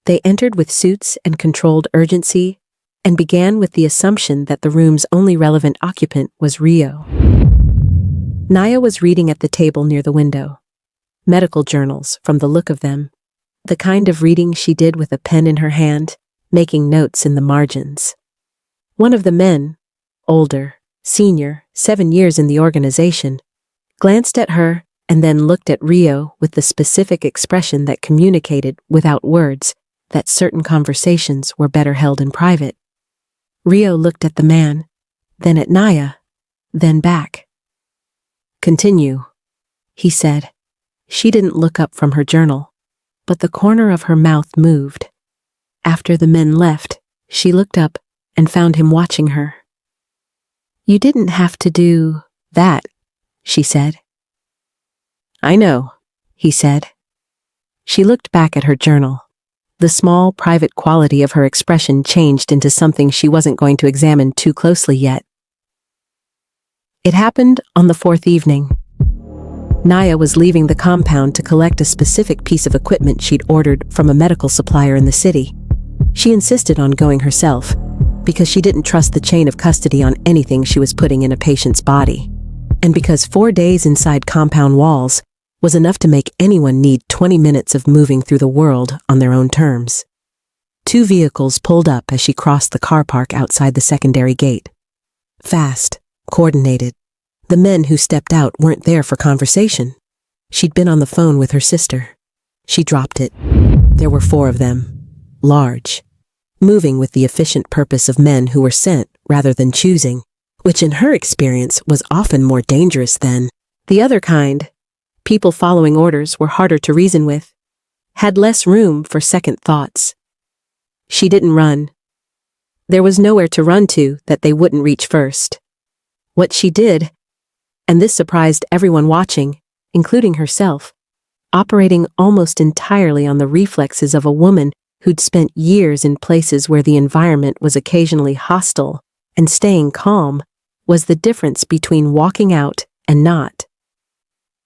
They entered with suits and controlled urgency, and began with the assumption that the room's only relevant occupant was Rio. Naya was reading at the table near the window. Medical journals, from the look of them. The kind of reading she did with a pen in her hand, making notes in the margins. One of the men, older, senior, 7 years in the organization, glanced at her and then looked at Rio with the specific expression that communicated, without words, that certain conversations were better held in private. Rio looked at the man, then at Naya, then back. Continue, he said. She didn't look up from her journal, but the corner of her mouth moved. After the men left, she looked up and found him watching her. You didn't have to do that, she said. I know, he said. She looked back at her journal. The small, private quality of her expression changed into something she wasn't going to examine too closely yet. It happened on the fourth evening. Naya was leaving the compound to collect a specific piece of equipment she'd ordered from a medical supplier in the city. She insisted on going herself, because she didn't trust the chain of custody on anything she was putting in a patient's body, and because 4 days inside compound walls was enough to make anyone need 20 minutes of moving through the world on their own terms. 2 vehicles pulled up as she crossed the car park outside the secondary gate. Fast, coordinated. The men who stepped out weren't there for conversation. She'd been on the phone with her sister. She dropped it. There were 4 of them. Large. Moving with the efficient purpose of men who were sent rather than choosing, which in her experience was often more dangerous than the other kind. People following orders were harder to reason with, had less room for second thoughts. She didn't run. There was nowhere to run to that they wouldn't reach first. What she did, and this surprised everyone watching, including herself, operating almost entirely on the reflexes of a woman who'd spent years in places where the environment was occasionally hostile and staying calm, was the difference between walking out and not.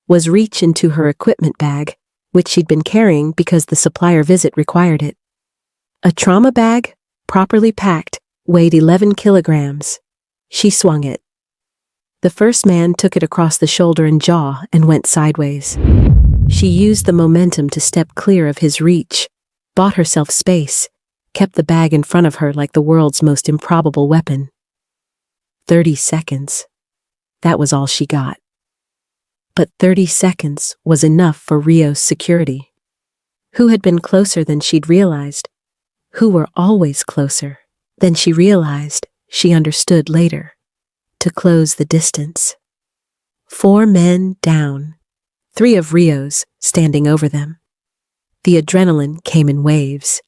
Was reach into her equipment bag, which she'd been carrying because the supplier visit required it. A trauma bag, properly packed, weighed 11 kilograms. She swung it. The first man took it across the shoulder and jaw and went sideways. She used the momentum to step clear of his reach, bought herself space, kept the bag in front of her like the world's most improbable weapon. 30 seconds. That was all she got. But 30 seconds was enough for Rio's security. Who had been closer than she'd realized, who were always closer than she realized, she understood later, to close the distance. 4 men down, 3 of Rio's standing over them. The adrenaline came in waves.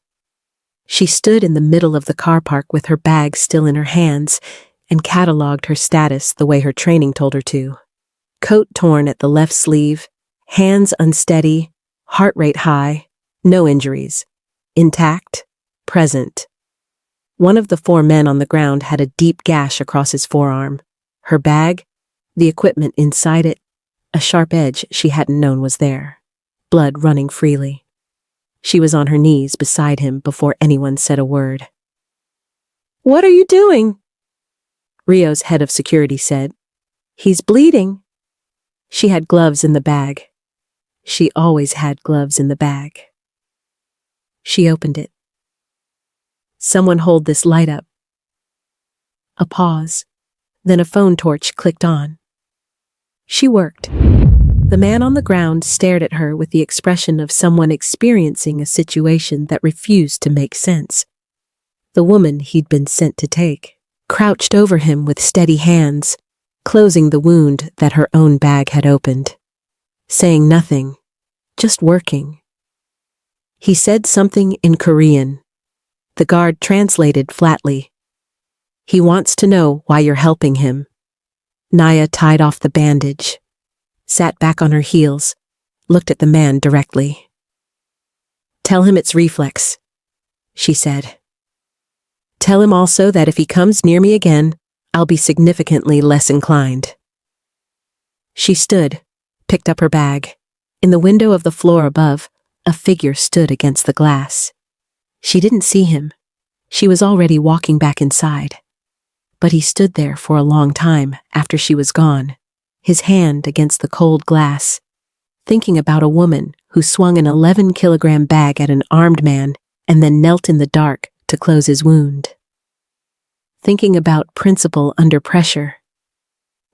She stood in the middle of the car park with her bag still in her hands and cataloged her status the way her training told her to. Coat torn at the left sleeve, hands unsteady, heart rate high, no injuries. Intact, present. One of the 4 men on the ground had a deep gash across his forearm. Her bag, the equipment inside it, a sharp edge she hadn't known was there. Blood running freely. She was on her knees beside him before anyone said a word. "What are you doing?" Rio's head of security said. "He's bleeding." She had gloves in the bag. She always had gloves in the bag. She opened it. "Someone hold this light up." A pause. Then a phone torch clicked on. She worked. The man on the ground stared at her with the expression of someone experiencing a situation that refused to make sense. The woman he'd been sent to take crouched over him with steady hands, closing the wound that her own bag had opened. Saying nothing, just working. He said something in Korean. The guard translated flatly. "He wants to know why you're helping him." Naya tied off the bandage, sat back on her heels, looked at the man directly. "Tell him it's reflex," she said. "Tell him also that if he comes near me again, I'll be significantly less inclined." She stood, picked up her bag. In the window of the floor above, a figure stood against the glass. She didn't see him. She was already walking back inside. But he stood there for a long time after she was gone, his hand against the cold glass, thinking about a woman who swung an 11-kilogram bag at an armed man and then knelt in the dark to close his wound. Thinking about principle under pressure.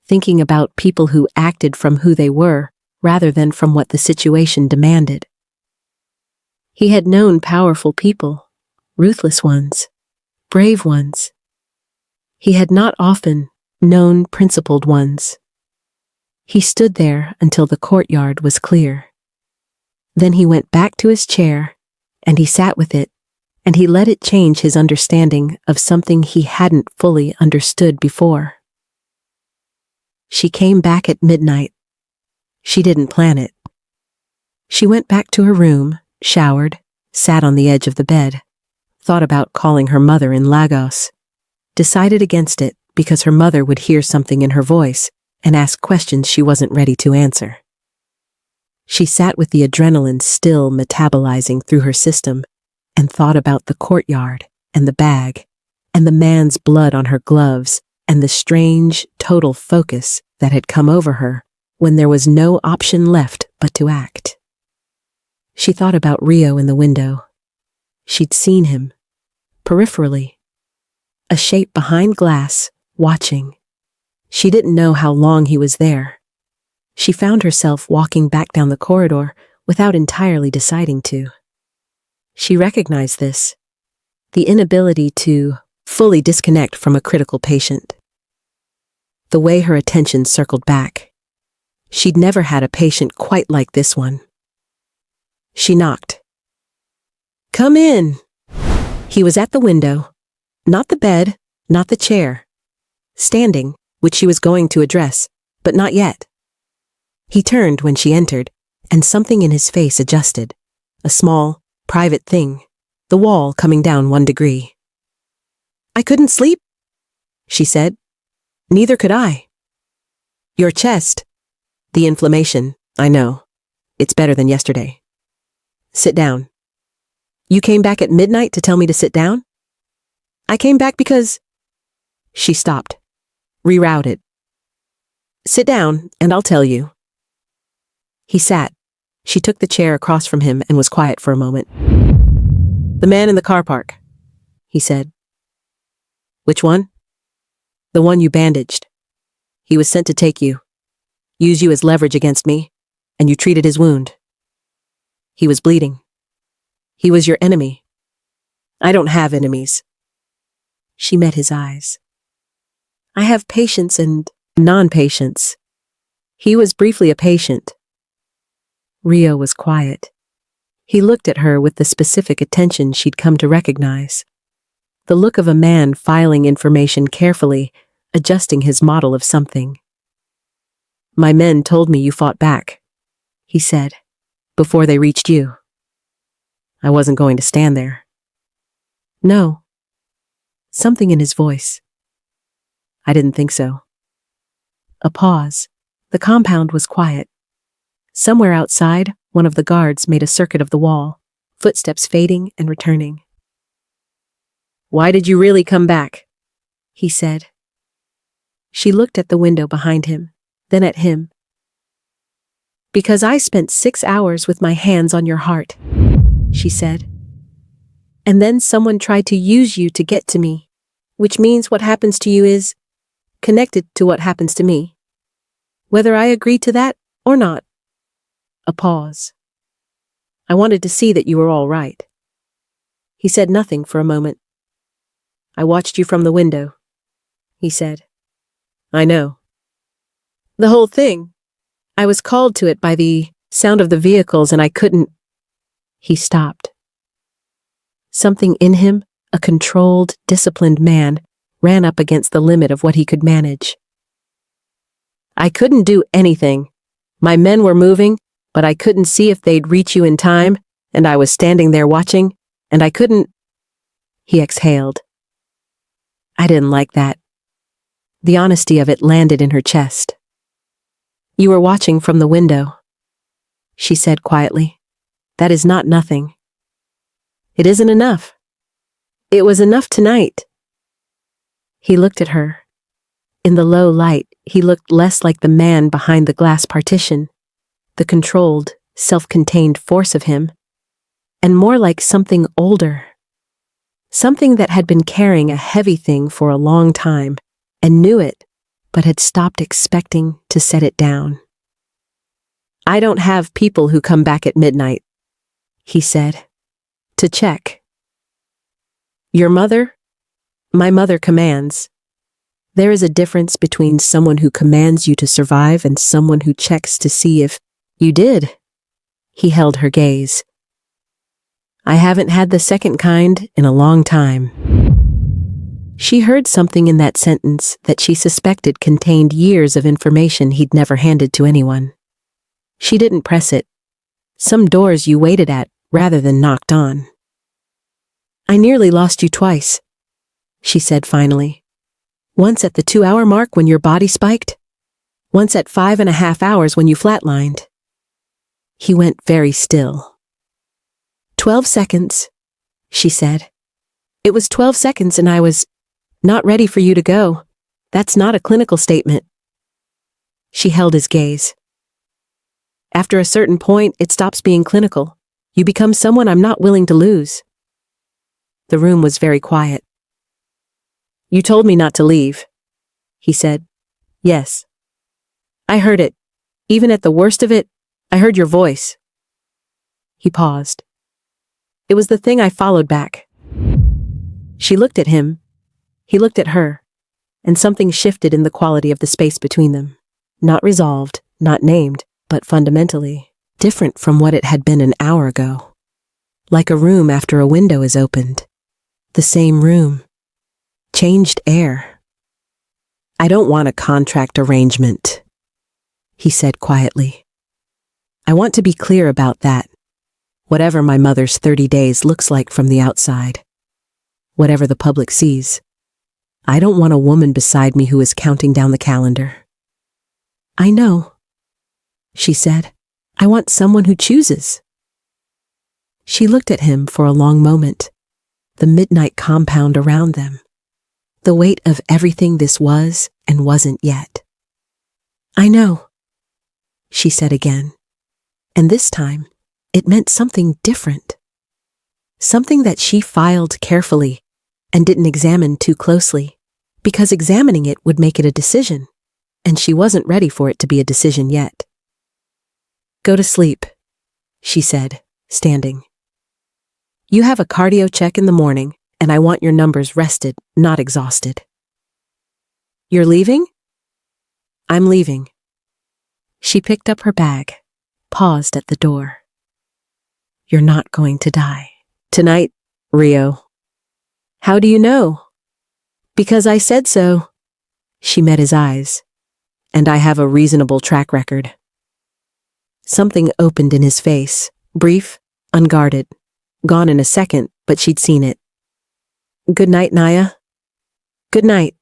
Thinking about people who acted from who they were rather than from what the situation demanded. He had known powerful people, ruthless ones, brave ones. He had not often known principled ones. He stood there until the courtyard was clear. Then he went back to his chair, and he sat with it, and he let it change his understanding of something he hadn't fully understood before. She came back at midnight. She didn't plan it. She went back to her room, showered, sat on the edge of the bed, thought about calling her mother in Lagos, decided against it because her mother would hear something in her voice and ask questions she wasn't ready to answer. She sat with the adrenaline still metabolizing through her system and thought about the courtyard and the bag and the man's blood on her gloves and the strange, total focus that had come over her when there was no option left but to act. She thought about Rio in the window. She'd seen him, peripherally, a shape behind glass, watching. She didn't know how long he was there. She found herself walking back down the corridor without entirely deciding to. She recognized this, the inability to fully disconnect from a critical patient. The way her attention circled back. She'd never had a patient quite like this one. She knocked. "Come in." He was at the window, not the bed, not the chair. Standing, which she was going to address, but not yet. He turned when she entered, and something in his face adjusted. A small, private thing, the wall coming down 1 degree. "I couldn't sleep," she said. "Neither could I." "Your chest." "The inflammation, I know. It's better than yesterday." "Sit down." "You came back at midnight to tell me to sit down?" "I came back because—" She stopped, rerouted. "Sit down, and I'll tell you." He sat. She took the chair across from him and was quiet for a moment. "The man in the car park," he said. "Which one?" "The one you bandaged. He was sent to take you, use you as leverage against me, and you treated his wound. He was bleeding. He was your enemy." "I don't have enemies." She met his eyes. "I have patients and non-patients." He was briefly a patient. Rio was quiet. He looked at her with the specific attention she'd come to recognize. The look of a man filing information carefully, adjusting his model of something. "My men told me you fought back," he said, "before they reached you. I wasn't going to stand there." "No." Something in his voice. "I didn't think so." A pause. The compound was quiet. Somewhere outside, one of the guards made a circuit of the wall, footsteps fading and returning. "Why did you really come back?" he said. She looked at the window behind him, then at him. "Because I spent 6 hours with my hands on your heart," she said. "And then someone tried to use you to get to me, which means what happens to you is connected to what happens to me. Whether I agree to that or not." A pause. "I wanted to see that you were all right." He said nothing for a moment. "I watched you from the window," he said. "I know. The whole thing. I was called to it by the sound of the vehicles and I couldn't—" He stopped. Something in him, a controlled, disciplined man, ran up against the limit of what he could manage. "I couldn't do anything. My men were moving, but I couldn't see if they'd reach you in time, and I was standing there watching, and I couldn't—" He exhaled. I didn't like that. The honesty of it landed in her chest. "You were watching from the window," she said quietly. "That is not nothing. It isn't enough. It was enough tonight." He looked at her. In the low light, he looked less like the man behind the glass partition, the controlled, self-contained force of him, and more like something older. Something that had been carrying a heavy thing for a long time and knew it, but had stopped expecting to set it down. "I don't have people who come back at midnight," he said, "to check." "Your mother?" "My mother commands. There is a difference between someone who commands you to survive and someone who checks to see if you did." He held her gaze. "I haven't had the second kind in a long time." She heard something in that sentence that she suspected contained years of information he'd never handed to anyone. She didn't press it. Some doors you waited at rather than knocked on. I nearly lost you twice, she said finally. Once at the 2-hour mark when your body spiked. Once at 5.5 hours when you flatlined. He went very still. 12 seconds, she said. It was 12 seconds and I was not ready for you to go. That's not a clinical statement. She held his gaze. After a certain point, it stops being clinical. You become someone I'm not willing to lose. The room was very quiet. You told me not to leave, he said. Yes. I heard it. Even at the worst of it, I heard your voice. He paused. It was the thing I followed back. She looked at him. He looked at her. And something shifted in the quality of the space between them. Not resolved, not named, but fundamentally different from what it had been an hour ago. Like a room after a window is opened. The same room. Changed air. I don't want a contract arrangement, he said quietly. I want to be clear about that. Whatever my mother's 30 days looks like from the outside. Whatever the public sees. I don't want a woman beside me who is counting down the calendar. I know, she said. I want someone who chooses. She looked at him for a long moment. The midnight compound around them. The weight of everything this was and wasn't yet. I know, she said again. And this time, it meant something different. Something that she filed carefully and didn't examine too closely, because examining it would make it a decision, and she wasn't ready for it to be a decision yet. Go to sleep, she said, standing. You have a cardio check in the morning, and I want your numbers rested, not exhausted. You're leaving? I'm leaving. She picked up her bag, paused at the door. You're not going to die. Tonight, Rio. How do you know? Because I said so. She met his eyes. And I have a reasonable track record. Something opened in his face, brief, unguarded. Gone in a second, but she'd seen it. Good night, Naya. Good night.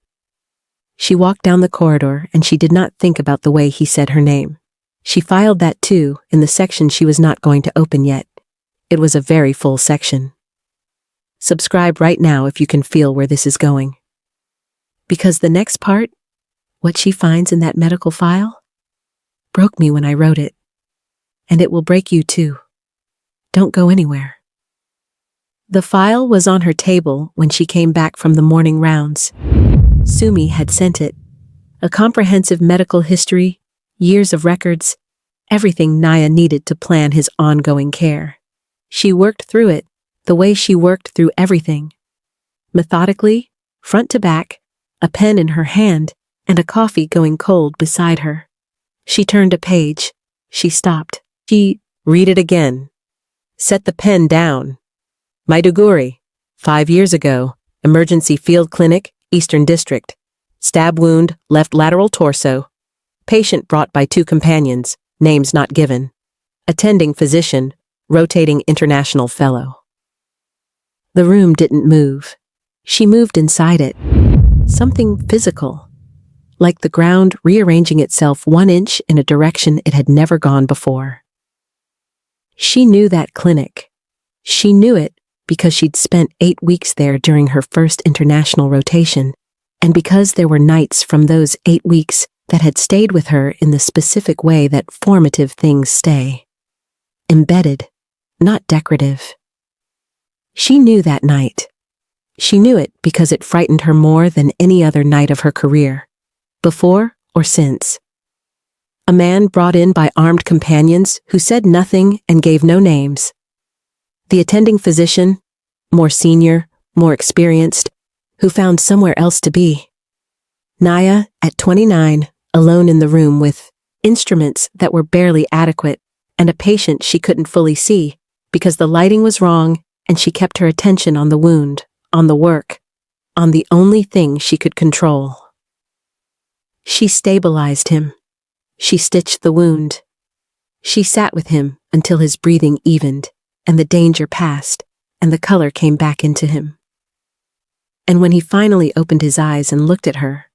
She walked down the corridor and she did not think about the way he said her name. She filed that too in the section she was not going to open yet. It was a very full section. Subscribe right now if you can feel where this is going. Because the next part, what she finds in that medical file, broke me when I wrote it. And it will break you too. Don't go anywhere. The file was on her table when she came back from the morning rounds. Soomi had sent it. A comprehensive medical history, years of records, everything Naya needed to plan his ongoing care. She worked through it, the way she worked through everything. Methodically, front to back, a pen in her hand, and a coffee going cold beside her. She turned a page. She stopped. Read it again. Set the pen down. Maiduguri, 5 years ago, emergency field clinic, Eastern District. Stab wound, left lateral torso. Patient brought by 2 companions, names not given. Attending physician, rotating international fellow. The room didn't move. She moved inside it. Something physical. Like the ground rearranging itself 1 inch in a direction it had never gone before. She knew that clinic. She knew it because she'd spent 8 weeks there during her first international rotation, and because there were nights from those 8 weeks that had stayed with her in the specific way that formative things stay. Embedded, not decorative. She knew that night. She knew it because it frightened her more than any other night of her career, before or since. A man brought in by armed companions who said nothing and gave no names. The attending physician, more senior, more experienced, who found somewhere else to be. Naya, at 29, alone in the room with instruments that were barely adequate and a patient she couldn't fully see because the lighting was wrong and she kept her attention on the wound, on the work. on the only thing she could control. She stabilized him. She stitched the wound. She sat with him until his breathing evened, and the danger passed, and the color came back into him. And when he finally opened his eyes and looked at her,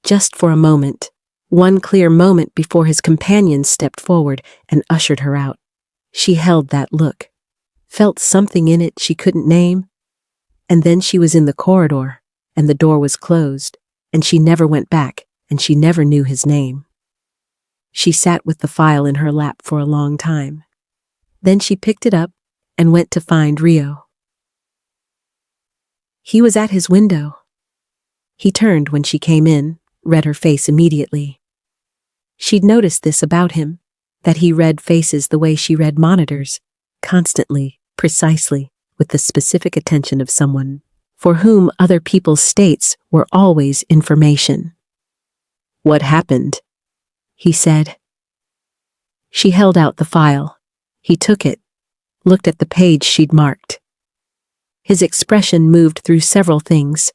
just for a moment, one clear moment before his companions stepped forward and ushered her out, she held that look, felt something in it she couldn't name, and then she was in the corridor, and the door was closed, and she never went back, and she never knew his name. She sat with the file in her lap for a long time. Then she picked it up and went to find Rio. He was at his window. He turned when she came in, read her face immediately. She'd noticed this about him, that he read faces the way she read monitors, constantly, precisely, with the specific attention of someone for whom other people's states were always information. "What happened?" he said. She held out the file. He took it, looked at the page she'd marked. His expression moved through several things: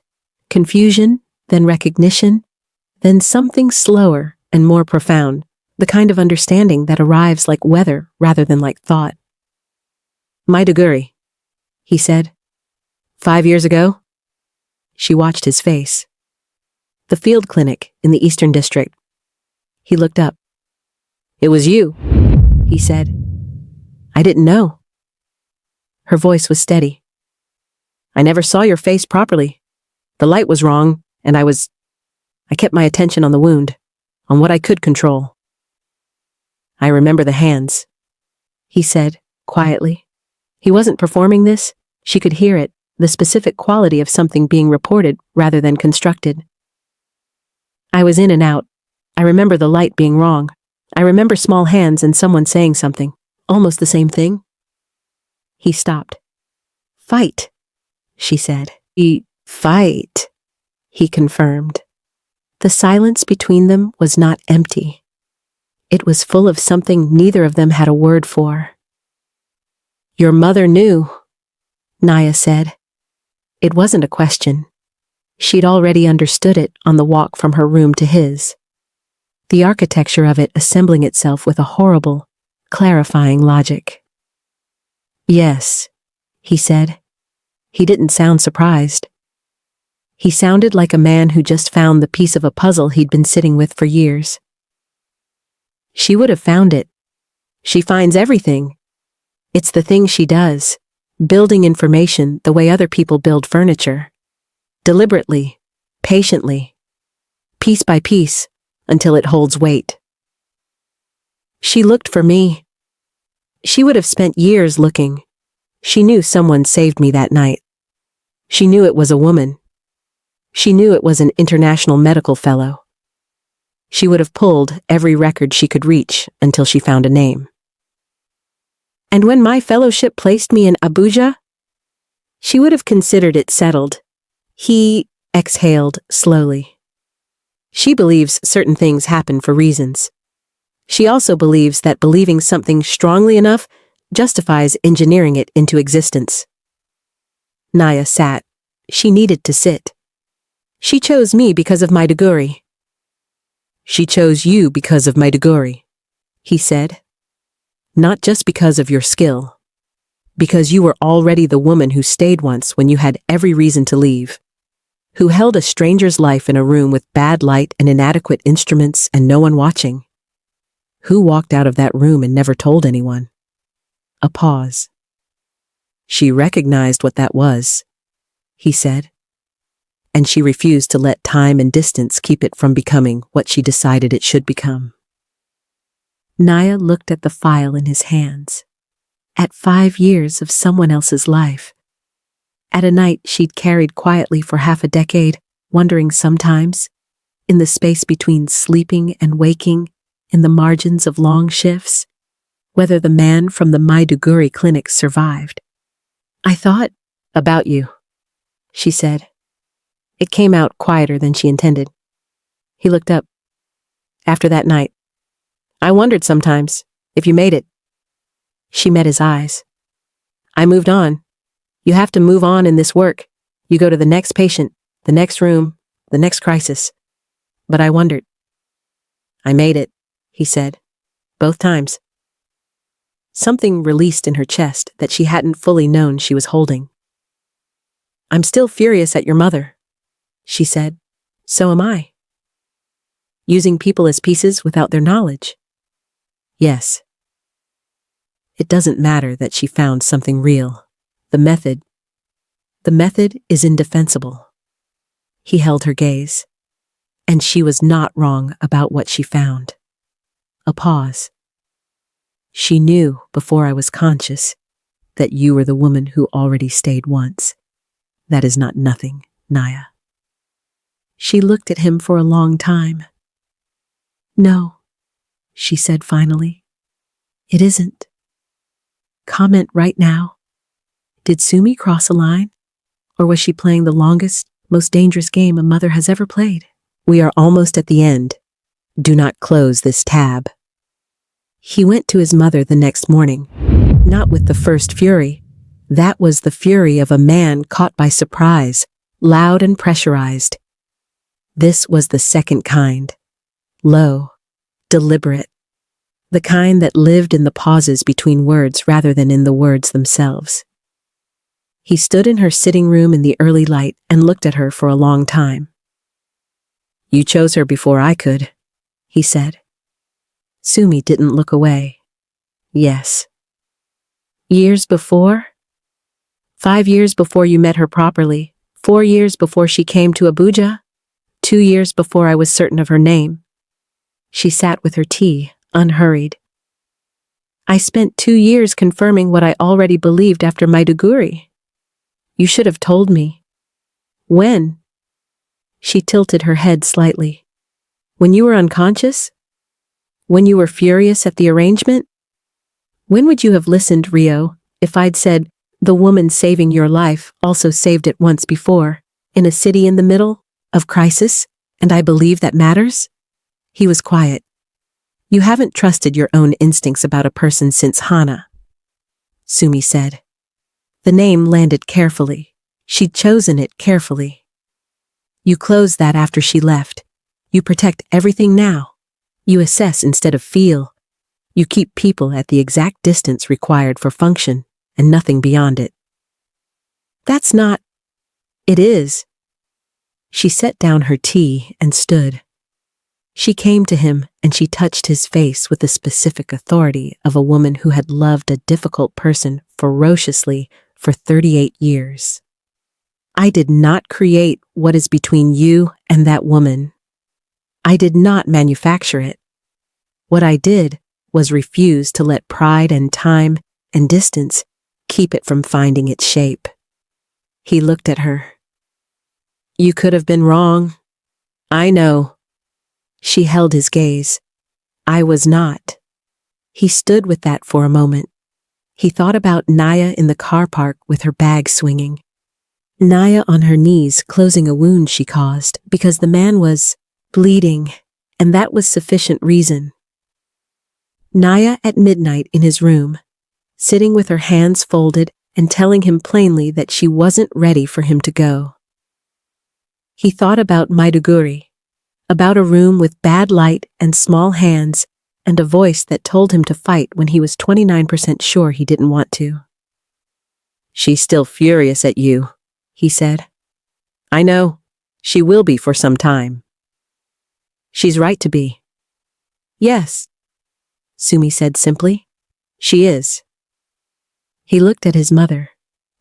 confusion, then recognition, then something slower and more profound, the kind of understanding that arrives like weather rather than like thought. "Maiduguri," he said. "5 years ago?" She watched his face. "The field clinic in the Eastern District." He looked up. "It was you," he said. "I didn't know." Her voice was steady. "I never saw your face properly. The light was wrong, and I kept my attention on the wound, on what I could control." "I remember the hands," he said, quietly. He wasn't performing this. She could hear it, the specific quality of something being reported rather than constructed. "I was in and out. I remember the light being wrong. I remember small hands and someone saying something, almost the same thing." He stopped. "Fight," she said. Fight," he confirmed. The silence between them was not empty. It was full of something neither of them had a word for. "Your mother knew," Naya said. It wasn't a question. She'd already understood it on the walk from her room to his. The architecture of it assembling itself with a horrible, clarifying logic. "Yes," he said. He didn't sound surprised. He sounded like a man who just found the piece of a puzzle he'd been sitting with for years. "She would have found it. She finds everything. It's the thing she does, building information the way other people build furniture. Deliberately, patiently, piece by piece, until it holds weight. She looked for me. She would have spent years looking. She knew someone saved me that night. She knew it was a woman. She knew it was an international medical fellow. She would have pulled every record she could reach until she found a name. And when my fellowship placed me in Abuja, she would have considered it settled." He exhaled slowly. "She believes certain things happen for reasons. She also believes that believing something strongly enough justifies engineering it into existence." Naya sat. She needed to sit. "She chose me because of Maiduguri." "She chose you because of Maiduguri," he said. "Not just because of your skill. Because you were already the woman who stayed once when you had every reason to leave. Who held a stranger's life in a room with bad light and inadequate instruments and no one watching. Who walked out of that room and never told anyone." A pause. "She recognized what that was," he said. "And she refused to let time and distance keep it from becoming what she decided it should become." Naya looked at the file in his hands. At 5 years of someone else's life. At a night she'd carried quietly for half a decade, wondering sometimes, in the space between sleeping and waking, in the margins of long shifts, whether the man from the Maiduguri clinic survived. "I thought about you," she said. It came out quieter than she intended. He looked up. "After that night, I wondered sometimes if you made it." She met his eyes. "I moved on. You have to move on in this work. You go to the next patient, The next room, the next crisis. But I wondered. I made it, he said. Both times. Something released in her chest that she hadn't fully known she was holding. I'm still furious at your mother, she said. So am I. Using people as pieces without their knowledge. Yes. It doesn't matter that she found something real. The method is indefensible. He held her gaze. And she was not wrong about what she found. A pause. She knew before I was conscious that you were the woman who already stayed once. That is not nothing, Naya. She looked at him for a long time. No, she said finally. It isn't. Comment right now. Did Soomi cross a line? Or was she playing the longest, most dangerous game a mother has ever played? We are almost at the end. Do not close this tab. He went to his mother the next morning, not with the first fury. That was the fury of a man caught by surprise, loud and pressurized. This was the second kind. Low, deliberate. The kind that lived in the pauses between words rather than in the words themselves. He stood in her sitting room in the early light and looked at her for a long time. You chose her before I could, he said. Soomi didn't look away. Yes. Years before? 5 years before you met her properly. 4 years before she came to Abuja. 2 years before I was certain of her name. She sat with her tea, unhurried. I spent 2 years confirming what I already believed after Maiduguri. You should have told me. When? She tilted her head slightly. When you were unconscious? When you were furious at the arrangement? When would you have listened, Rio, if I'd said, the woman saving your life also saved it once before, in a city in the middle of crisis, and I believe that matters? He was quiet. You haven't trusted your own instincts about a person since Hana, Soomi said. The name landed carefully. She'd chosen it carefully. You closed that after she left. You protect everything now. You assess instead of feel. You keep people at the exact distance required for function, and nothing beyond it. That's not... It is. She set down her tea and stood. She came to him and she touched his face with the specific authority of a woman who had loved a difficult person ferociously for 38 years. I did not create what is between you and that woman. I did not manufacture it. What I did was refuse to let pride and time and distance keep it from finding its shape. He looked at her. You could have been wrong. I know. She held his gaze. I was not. He stood with that for a moment. He thought about Naya in the car park with her bag swinging. Naya on her knees closing a wound she caused because the man was bleeding, and that was sufficient reason. Naya at midnight in his room, sitting with her hands folded and telling him plainly that she wasn't ready for him to go. He thought about Maiduguri, about a room with bad light and small hands and a voice that told him to fight when he was 29% sure he didn't want to. She's still furious at you, he said. I know. She will be for some time. She's right to be. Yes, Soomi said simply. She is. He looked at his mother,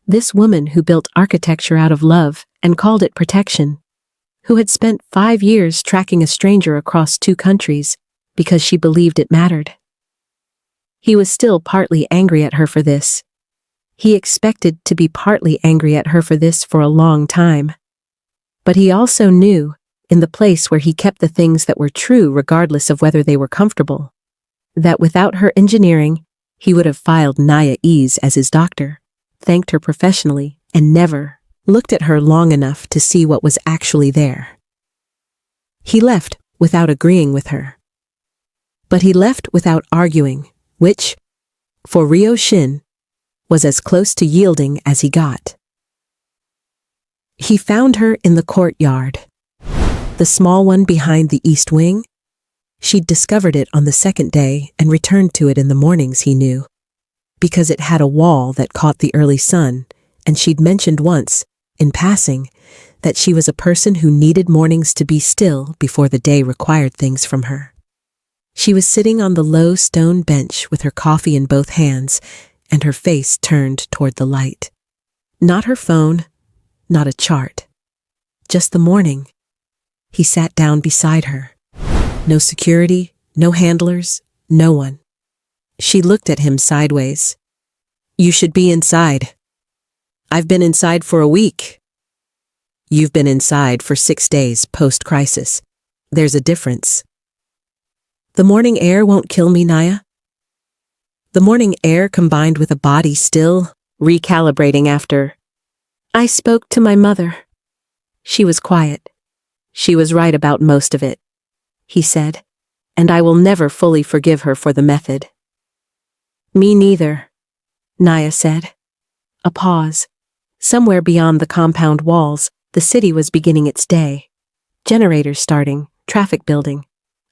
this woman who built architecture out of love and called it protection, who had spent 5 years tracking a stranger across 2 countries because she believed it mattered. He was still partly angry at her for this. He expected to be partly angry at her for this for a long time. But he also knew, in the place where he kept the things that were true regardless of whether they were comfortable, that without her engineering, he would have filed Naya Ease as his doctor, thanked her professionally, and never looked at her long enough to see what was actually there. He left without agreeing with her. But he left without arguing, which, for Ryo Shin, was as close to yielding as he got. He found her in the courtyard. The small one behind the east wing? She'd discovered it on the second day and returned to it in the mornings, he knew, because it had a wall that caught the early sun, and she'd mentioned once, in passing, that she was a person who needed mornings to be still before the day required things from her. She was sitting on the low stone bench with her coffee in both hands and her face turned toward the light. Not her phone, not a chart. Just the morning. He sat down beside her. No security, no handlers, no one. She looked at him sideways. You should be inside. I've been inside for a week. You've been inside for 6 days post-crisis. There's a difference. The morning air won't kill me, Naya. The morning air combined with a body still recalibrating after. I spoke to my mother. She was quiet. She was right about most of it, he said, and I will never fully forgive her for the method. Me neither, Naya said. A pause. Somewhere beyond the compound walls, the city was beginning its day. Generators starting, traffic building.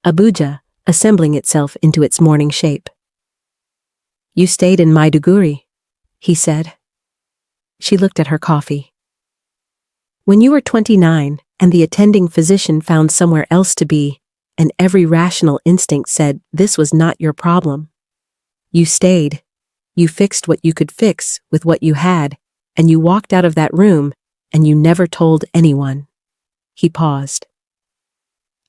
Abuja assembling itself into its morning shape. You stayed in Maiduguri, he said. She looked at her coffee. When you were 29 and the attending physician found somewhere else to be, and every rational instinct said this was not your problem. You stayed. You fixed what you could fix with what you had, and you walked out of that room, and you never told anyone. He paused.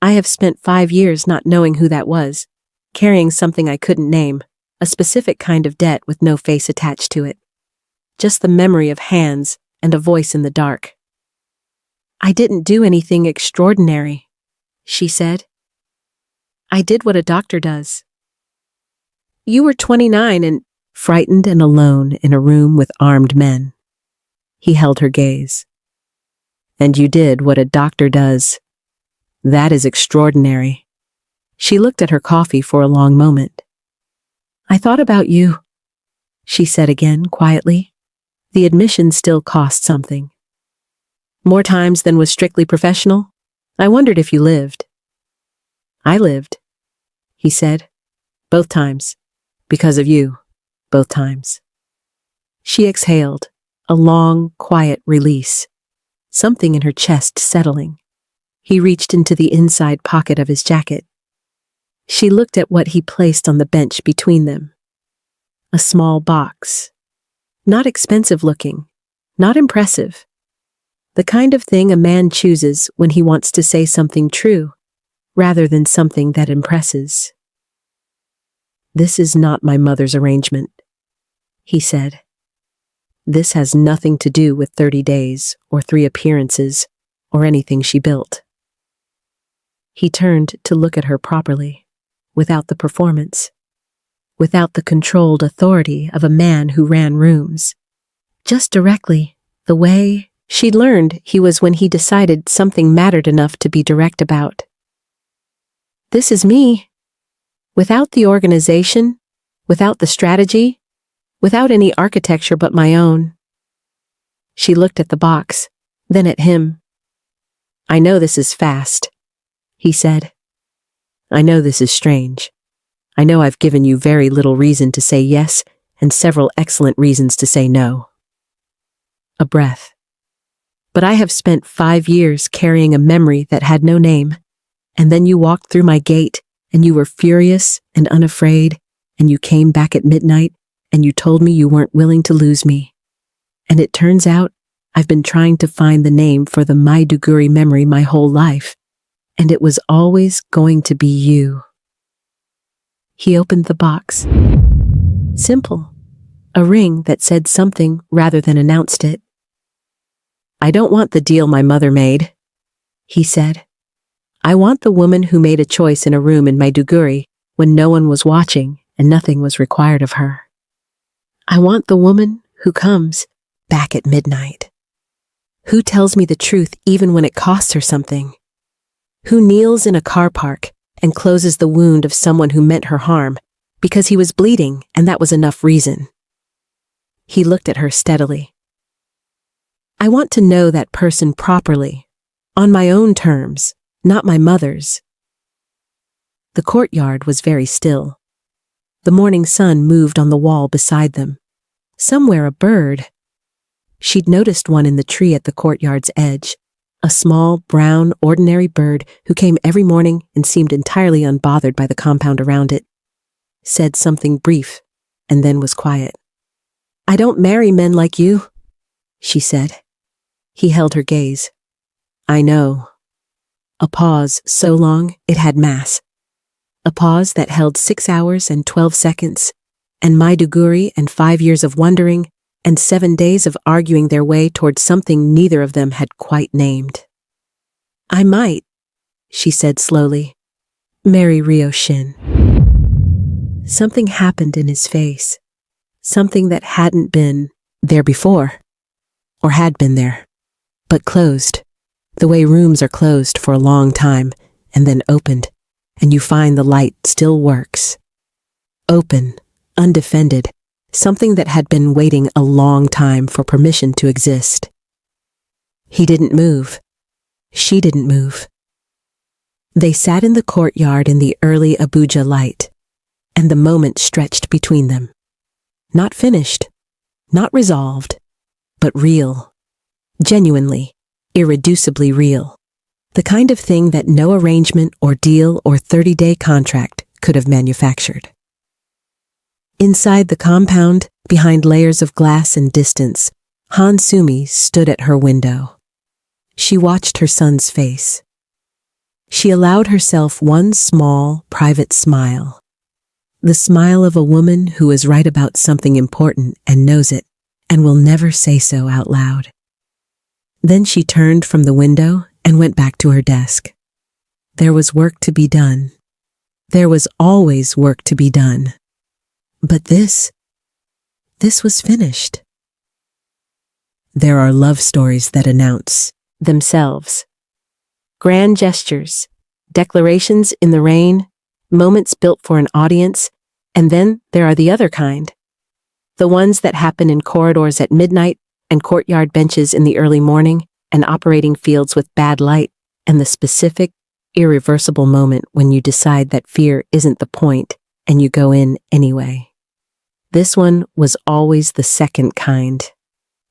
I have spent 5 years not knowing who that was, carrying something I couldn't name, a specific kind of debt with no face attached to it. Just the memory of hands and a voice in the dark. I didn't do anything extraordinary, she said. I did what a doctor does. You were 29 and frightened and alone in a room with armed men. He held her gaze. And you did what a doctor does. That is extraordinary. She looked at her coffee for a long moment. I thought about you, she said again quietly. The admission still cost something. More times than was strictly professional? I wondered if you lived. I lived, he said. Both times. Because of you. Both times. She exhaled, a long, quiet release. Something in her chest settling. He reached into the inside pocket of his jacket. She looked at what he placed on the bench between them. A small box. Not expensive looking. Not impressive. The kind of thing a man chooses when he wants to say something true, rather than something that impresses. This is not my mother's arrangement, he said. This has nothing to do with 30 days, or 3 appearances, or anything she built. He turned to look at her properly, without the performance, without the controlled authority of a man who ran rooms. Just directly, the way she'd learned he was when he decided something mattered enough to be direct about. This is me. Without the organization, without the strategy, without any architecture but my own. She looked at the box, then at him. I know this is fast, he said. I know this is strange. I know I've given you very little reason to say yes and several excellent reasons to say no. A breath. But I have spent 5 years carrying a memory that had no name, and then you walked through my gate, and you were furious and unafraid, and you came back at midnight, and you told me you weren't willing to lose me. And it turns out I've been trying to find the name for the Maiduguri memory my whole life, and it was always going to be you. He opened the box. Simple. A ring that said something rather than announced it. I don't want the deal my mother made, he said. I want the woman who made a choice in a room in Maiduguri when no one was watching and nothing was required of her. I want the woman who comes back at midnight. Who tells me the truth even when it costs her something? Who kneels in a car park and closes the wound of someone who meant her harm because he was bleeding and that was enough reason? He looked at her steadily. I want to know that person properly, on my own terms, not my mother's. The courtyard was very still. The morning sun moved on the wall beside them. Somewhere a bird. She'd noticed one in the tree at the courtyard's edge, a small, brown, ordinary bird who came every morning and seemed entirely unbothered by the compound around it. Said something brief, and then was quiet. "I don't marry men like you," she said. He held her gaze. "I know." A pause so long it had mass. A pause that held 6 hours and 12 seconds, and Maiduguri and 5 years of wondering, and 7 days of arguing their way towards something neither of them had quite named. "I might," she said slowly, "marry Ryo Shin." Something happened in his face, something that hadn't been there before, or had been there, but closed, the way rooms are closed for a long time and then opened, and you find the light still works. Open, undefended, something that had been waiting a long time for permission to exist. He didn't move. She didn't move. They sat in the courtyard in the early Abuja light, and the moment stretched between them. Not finished, not resolved, but real. Genuinely, irreducibly real. The kind of thing that no arrangement or deal or 30-day contract could have manufactured. Inside the compound, behind layers of glass and distance, Han Soomi stood at her window. She watched her son's face. She allowed herself one small, private smile. The smile of a woman who is right about something important and knows it, and will never say so out loud. Then she turned from the window and went back to her desk. There was work to be done. There was always work to be done. But this was finished. There are love stories that announce themselves. Grand gestures, declarations in the rain, moments built for an audience, and then there are the other kind. The ones that happen in corridors at midnight and courtyard benches in the early morning and operating fields with bad light, and the specific, irreversible moment when you decide that fear isn't the point and you go in anyway. This one was always the second kind.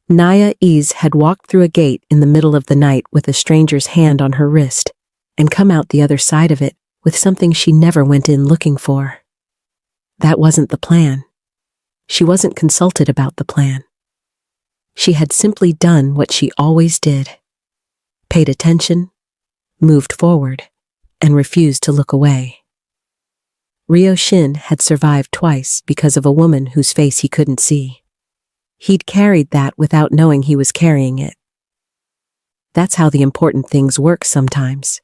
Naya Ease had walked through a gate in the middle of the night with a stranger's hand on her wrist and come out the other side of it with something she never went in looking for. That wasn't the plan. She wasn't consulted about the plan. She had simply done what she always did. Paid attention, moved forward, and refused to look away. Ryo Shin had survived twice because of a woman whose face he couldn't see. He'd carried that without knowing he was carrying it. That's how the important things work sometimes.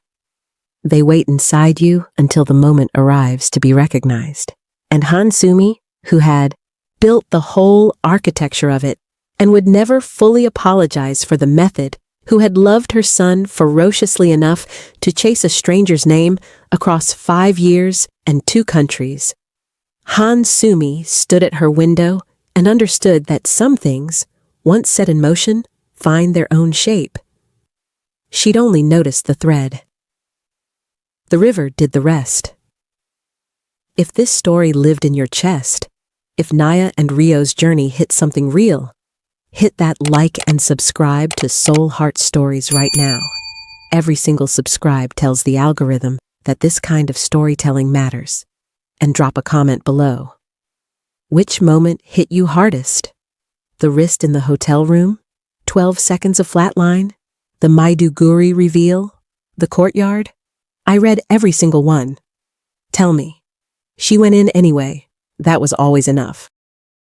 They wait inside you until the moment arrives to be recognized. And Han Soomi, who had built the whole architecture of it and would never fully apologize for the method, who had loved her son ferociously enough to chase a stranger's name across 5 years and 2 countries. Han Soomi stood at her window and understood that some things, once set in motion, find their own shape. She'd only noticed the thread. The river did the rest. If this story lived in your chest, if Naya and Rio's journey hit something real, hit that like and subscribe to Soul Heart Stories right now. Every single subscribe tells the algorithm that this kind of storytelling matters. And drop a comment below. Which moment hit you hardest? The wrist in the hotel room? 12 seconds of flatline? The Maiduguri reveal? The courtyard? I read every single one. Tell me. She went in anyway. That was always enough.